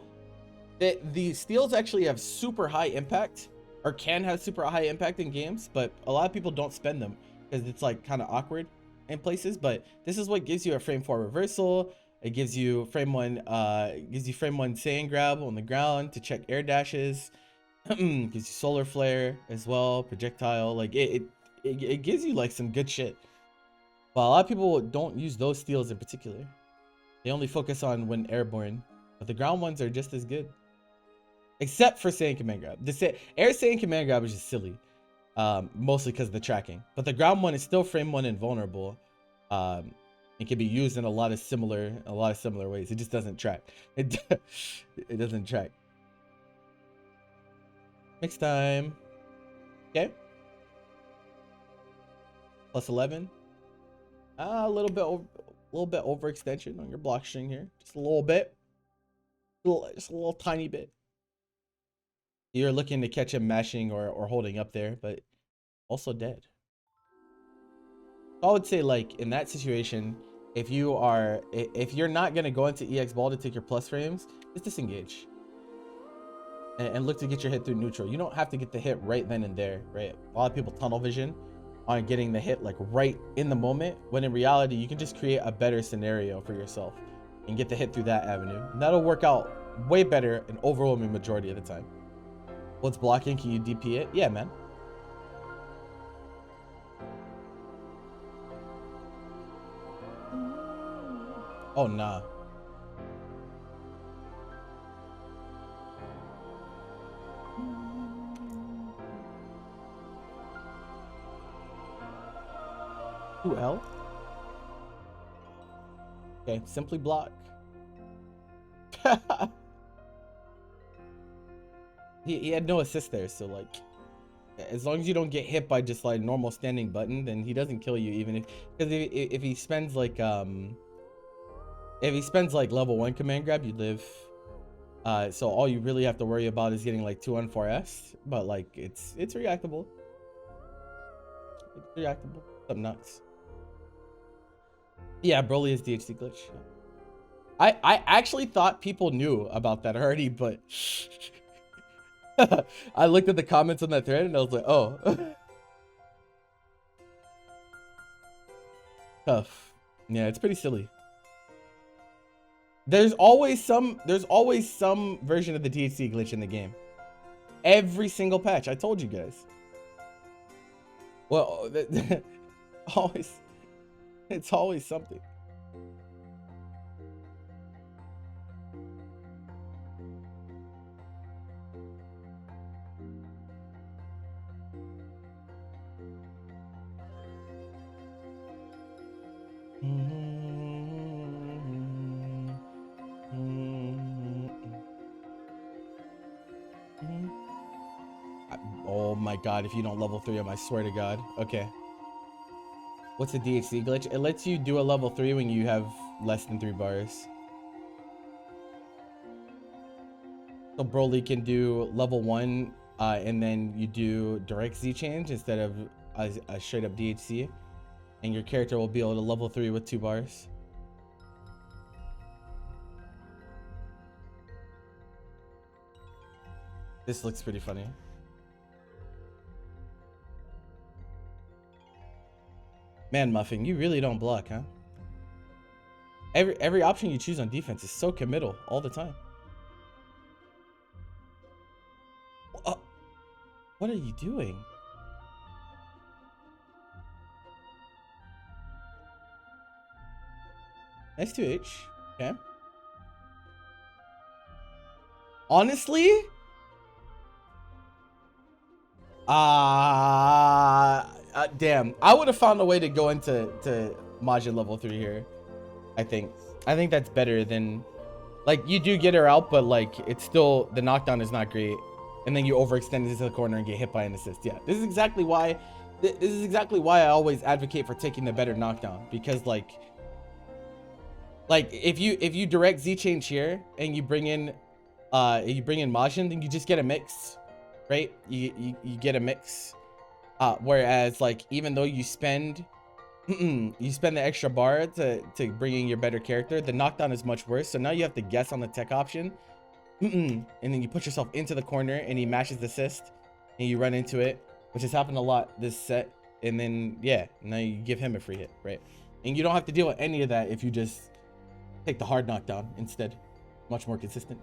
A: The steals actually have super high impact, or can have super high impact in games, but a lot of people don't spend them because it's like kind of awkward in places. But this is what gives you a frame 4 reversal. It gives you frame 1 sand grab on the ground to check air dashes. Gives you solar flare as well, projectile. Like it gives you like some good shit. But a lot of people don't use those steals in particular. They only focus on when airborne, but the ground ones are just as good. Except for Saiyan Command Grab. Air Saiyan Command Grab is just silly. Mostly because of the tracking. But the ground one is still frame 1 and vulnerable. It can be used in a lot of similar ways. It just doesn't track. It doesn't track. Next time. Okay. Plus 11. A little bit overextension on your block string here. Just a little bit. Just a little tiny bit. You're looking to catch him mashing or holding up there, but also dead. I would say, like, in that situation, if you're not gonna go into EX ball to take your plus frames, just disengage and look to get your hit through neutral. You don't have to get the hit right then and there, right? A lot of people tunnel vision on getting the hit like right in the moment, when in reality you can just create a better scenario for yourself and get the hit through that avenue. And that'll work out way better an overwhelming majority of the time. What's blocking? Can you DP it? Yeah, man. Oh, nah. Ooh, L. Okay, simply block. He had no assist there, so like, as long as you don't get hit by just like normal standing button, then he doesn't kill you. Even if he spends like level 1 command grab, you live. So all you really have to worry about is getting like 2 on 4S, but like it's reactable. It's reactable. Something nuts. Yeah, Broly is DHC glitch. I actually thought people knew about that already, but I looked at the comments on that thread and I was like, oh. Tough. Yeah, it's pretty silly. There's always some version of the DHC glitch in the game. Every single patch. I told you guys. Well, it's always something. Oh my god, if you don't level 3 him, I swear to god. Okay. What's the DHC glitch? It lets you do a level 3 when you have less than 3 bars. So Broly can do level 1 and then you do direct Z change instead of a straight up DHC. And your character will be able to level 3 with 2 bars. This looks pretty funny. Man, Muffin, you really don't block, huh? Every option you choose on defense is so committal all the time. What are you doing? Nice 2H. Okay. Honestly, damn, I would have found a way to go into Majin level 3 here. I think that's better than, like, you do get her out, but like it's still, the knockdown is not great, and then you overextend into the corner and get hit by an assist. Yeah, this is exactly why I always advocate for taking the better knockdown, because like if you direct Z change here and you bring in Majin, then you just get a mix, right? You get a mix. Whereas like, even though you spend the extra bar to bring in your better character, the knockdown is much worse. So now you have to guess on the tech option, and then you put yourself into the corner and he mashes the assist and you run into it, which has happened a lot this set. And then yeah, now you give him a free hit, right? And you don't have to deal with any of that if you just take the hard knockdown instead. Much more consistent.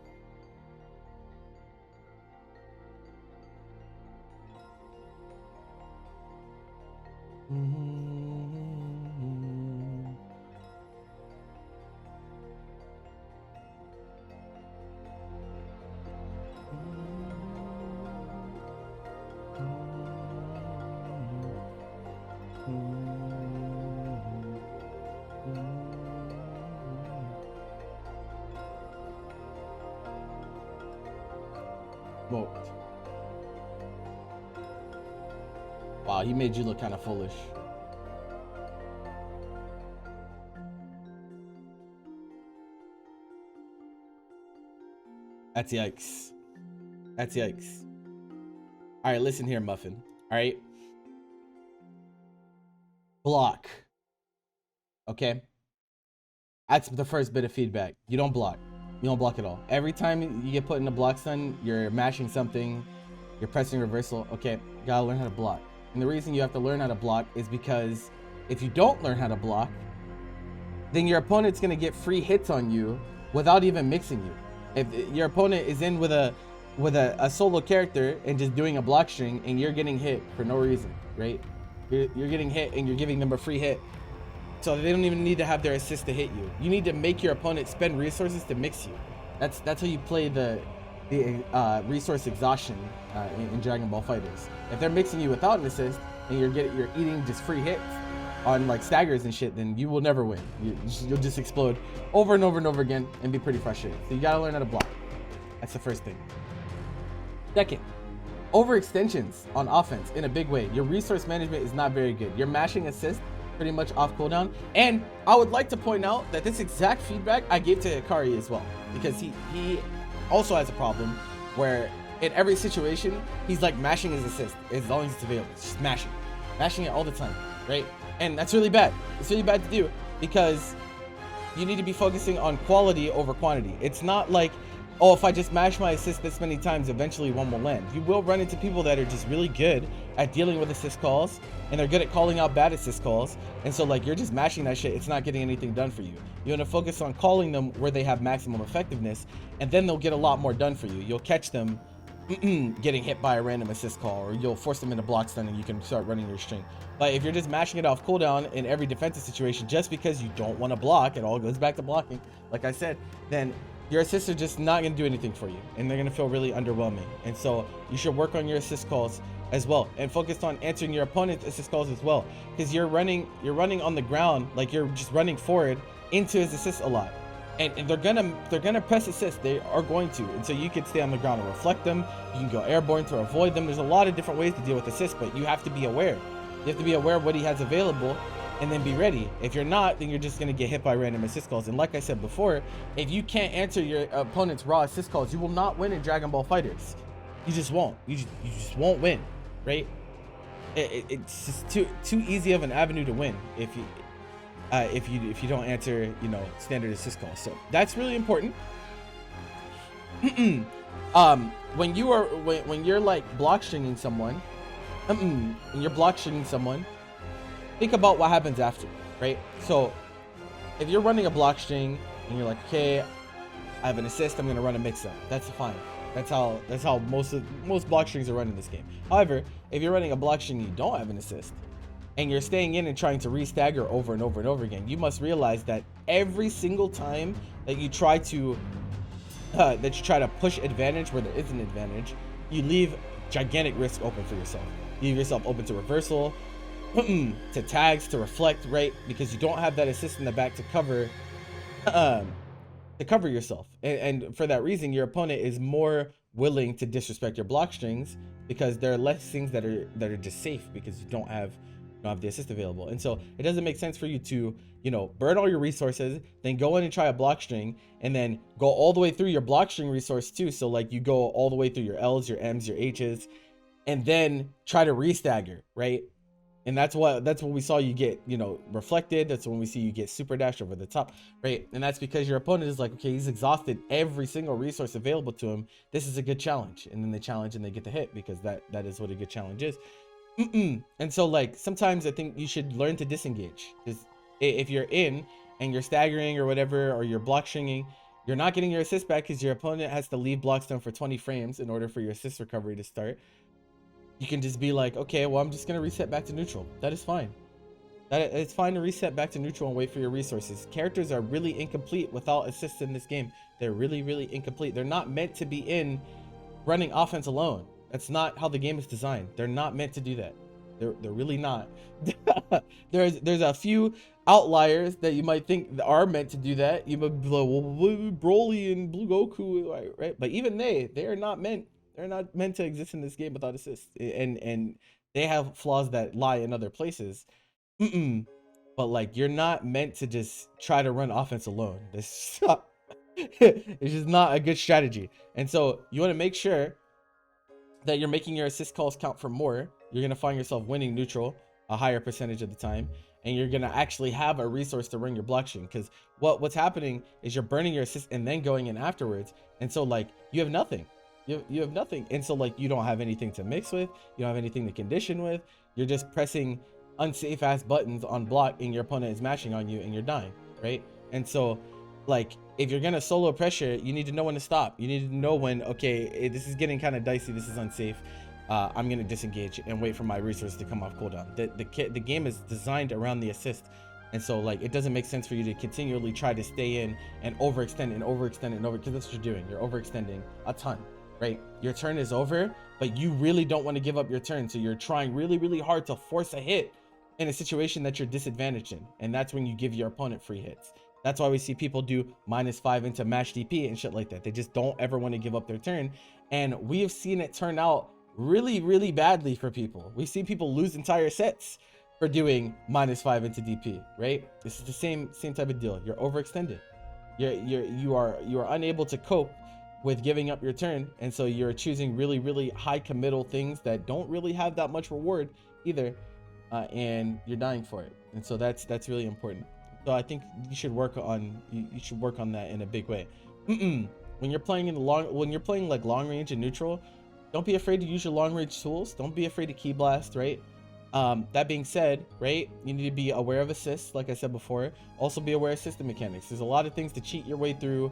A: Smoked. Wow, he made you look kind of foolish. That's yikes. That's yikes. All right, listen here, Muffin. All right. Block. Okay. That's the first bit of feedback. You don't block. You don't block at all. Every time you get put in a block stun, you're mashing something, you're pressing reversal. Okay, gotta learn how to block. And the reason you have to learn how to block is because if you don't learn how to block, then your opponent's gonna get free hits on you without even mixing you. If your opponent is in with a solo character and just doing a block string and you're getting hit for no reason, right? You're getting hit and you're giving them a free hit. So they don't even need to have their assist to hit you. You need to make your opponent spend resources to mix you. That's how you play the resource exhaustion in Dragon Ball FighterZ. If they're mixing you without an assist and you're eating just free hits on like staggers and shit, then you will never win. You'll just explode over and over and over again and be pretty frustrated. So you gotta learn how to block. That's the first thing. Second, overextensions on offense in a big way. Your resource management is not very good. You're mashing assist pretty much off cooldown. And I would like to point out that this exact feedback I gave to Hikari as well, because he also has a problem where in every situation he's like mashing his assist as long as it's available. It's just mashing it all the time, right? And that's really bad. It's really bad to do, because you need to be focusing on quality over quantity. It's not like, oh, if I just mash my assist this many times, eventually one will land. You will run into people that are just really good at dealing with assist calls, and they're good at calling out bad assist calls. And so like, you're just mashing that shit. It's not getting anything done for you. You want to focus on calling them where they have maximum effectiveness, and then they'll get a lot more done for you. You'll catch them getting hit by a random assist call, or you'll force them into block stun and you can start running your string. But if you're just mashing it off cooldown in every defensive situation just because you don't want to block, it all goes back to blocking, like I said, then your assists are just not going to do anything for you, and they're going to feel really underwhelming. And so you should work on your assist calls as well, and focus on answering your opponent's assist calls as well, because you're running on the ground, like you're just running forward into his assists a lot, and they're gonna press assist. They are going to, and so you can stay on the ground and reflect them. You can go airborne to avoid them. There's a lot of different ways to deal with assists, but you have to be aware. You have to be aware of what he has available, and then be ready. If you're not, then you're just gonna get hit by random assist calls. And like I said before, if you can't answer your opponent's raw assist calls, you will not win in Dragon Ball FighterZ. You just won't. You just won't win, right? It's just too easy of an avenue to win if you don't answer, standard assist calls. So that's really important. when you're like block stringing someone, when you're block stringing someone, think about what happens after, right? So if you're running a block string and you're like, okay, I have an assist, I'm gonna run a mix-up. That's fine. That's how most block strings are run in this game. However, if you're running a block string and you don't have an assist, and you're staying in and trying to re-stagger over and over and over again, you must realize that every single time that you try to push advantage where there is an advantage, you leave gigantic risk open for yourself. You leave yourself open to reversal, to tags, to reflect, right? Because you don't have that assist in the back to cover yourself. And for that reason, your opponent is more willing to disrespect your block strings because there are less things that are just safe because you don't have the assist available. And so it doesn't make sense for you to, burn all your resources, then go in and try a block string, and then go all the way through your block string resource too. So like you go all the way through your L's, your M's, your H's, and then try to re-stagger, right? And that's what we saw you get, reflected. That's when we see you get super dash over the top, right? And that's because your opponent is like, okay, he's exhausted every single resource available to him. This is a good challenge. And then they challenge and they get the hit because that is what a good challenge is. And so like sometimes I think you should learn to disengage, because if you're in and you're staggering or whatever, or you're block stringing, you're not getting your assist back because your opponent has to leave blocks down for 20 frames in order for your assist recovery to start. You can just be like, okay, well, I'm just gonna reset back to neutral. That is fine. It's fine to reset back to neutral and wait for your resources. Characters are really incomplete without assists in this game. They're really, really incomplete. They're not meant to be in running offense alone. That's not how the game is designed. They're not meant to do that. They're really not. There's a few outliers that you might think are meant to do that. You might be like, well, Broly and Blue Goku, right? But even they are not meant. They're not meant to exist in this game without assists, and they have flaws that lie in other places. But like, you're not meant to just try to run offense alone. This it's just not a good strategy. And so you want to make sure that you're making your assist calls count for more. You're gonna find yourself winning neutral a higher percentage of the time, and you're gonna actually have a resource to run your block string. Because what's happening is you're burning your assist and then going in afterwards, and so like you have nothing. You have nothing, and so like you don't have anything to mix with, you don't have anything to condition with. You're just pressing unsafe ass buttons on block, and your opponent is mashing on you and you're dying, right? And so like, if you're gonna solo pressure, you need to know when to stop. You need to know when, okay, this is getting kind of dicey, this is unsafe, I'm gonna disengage and wait for my resources to come off cooldown. The game is designed around the assist. And so like, it doesn't make sense for you to continually try to stay in and overextend and overextend and over, because that's what you're doing. You're overextending a ton, right? Your turn is over, but you really don't want to give up your turn. So you're trying really, really hard to force a hit in a situation that you're disadvantaged in. And that's when you give your opponent free hits. That's why we see people do -5 into mash DP and shit like that. They just don't ever want to give up their turn. And we have seen it turn out really, really badly for people. We've seen people lose entire sets for doing -5 into DP, right? This is the same type of deal. You're overextended. You are unable to cope with giving up your turn, and so you're choosing really, really high committal things that don't really have that much reward either, and you're dying for it. And so that's really important. So I think you should work on that in a big way. When you're playing like long range and neutral, don't be afraid to use your long range tools. Don't be afraid to key blast, right? That being said, right, you need to be aware of assists, like I said before. Also be aware of system mechanics. There's a lot of things to cheat your way through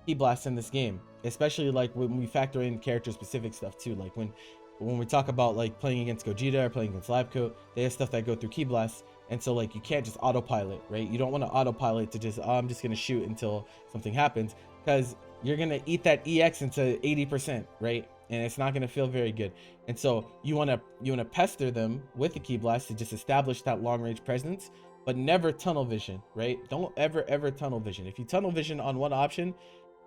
A: key blasts in this game, especially like when we factor in character specific stuff too. Like when we talk about like playing against Gogeta or playing against Labcoat, they have stuff that go through key blasts. And so like, you can't just autopilot, right? You don't want to autopilot to just, I'm just going to shoot until something happens, because you're going to eat that EX into 80%, right? And it's not going to feel very good. And so you want to pester them with the key blast to just establish that long range presence, but never tunnel vision, right? Don't ever tunnel vision. If you tunnel vision on one option,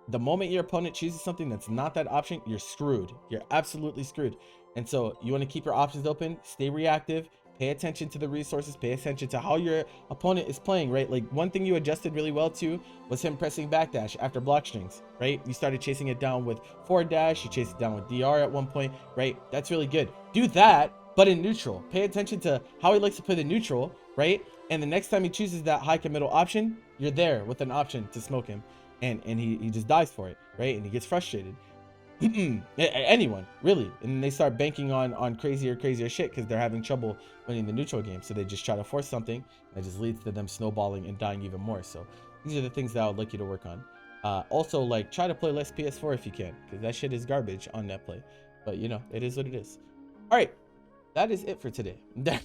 A: the moment your opponent chooses something that's not that option, you're screwed. You're absolutely screwed. And so you want to keep your options open, stay reactive, pay attention to the resources, pay attention to how your opponent is playing, right? Like, one thing you adjusted really well to was him pressing backdash after block strings, right? You started chasing it down with forward dash, you chased it down with DR at one point, right? That's really good. Do that, but in neutral. Pay attention to how he likes to play the neutral, right? And the next time he chooses that high committal option, you're there with an option to smoke him, and he just dies for it, right? And he gets frustrated. Anyone really, and they start banking on crazier shit because they're having trouble winning the neutral game, so they just try to force something and it just leads to them snowballing and dying even more. So these are the things that I would like you to work on. Also, like, try to play less PS4 if you can, because that shit is garbage on netplay, but you know, it is what it is. All right, that is it for today.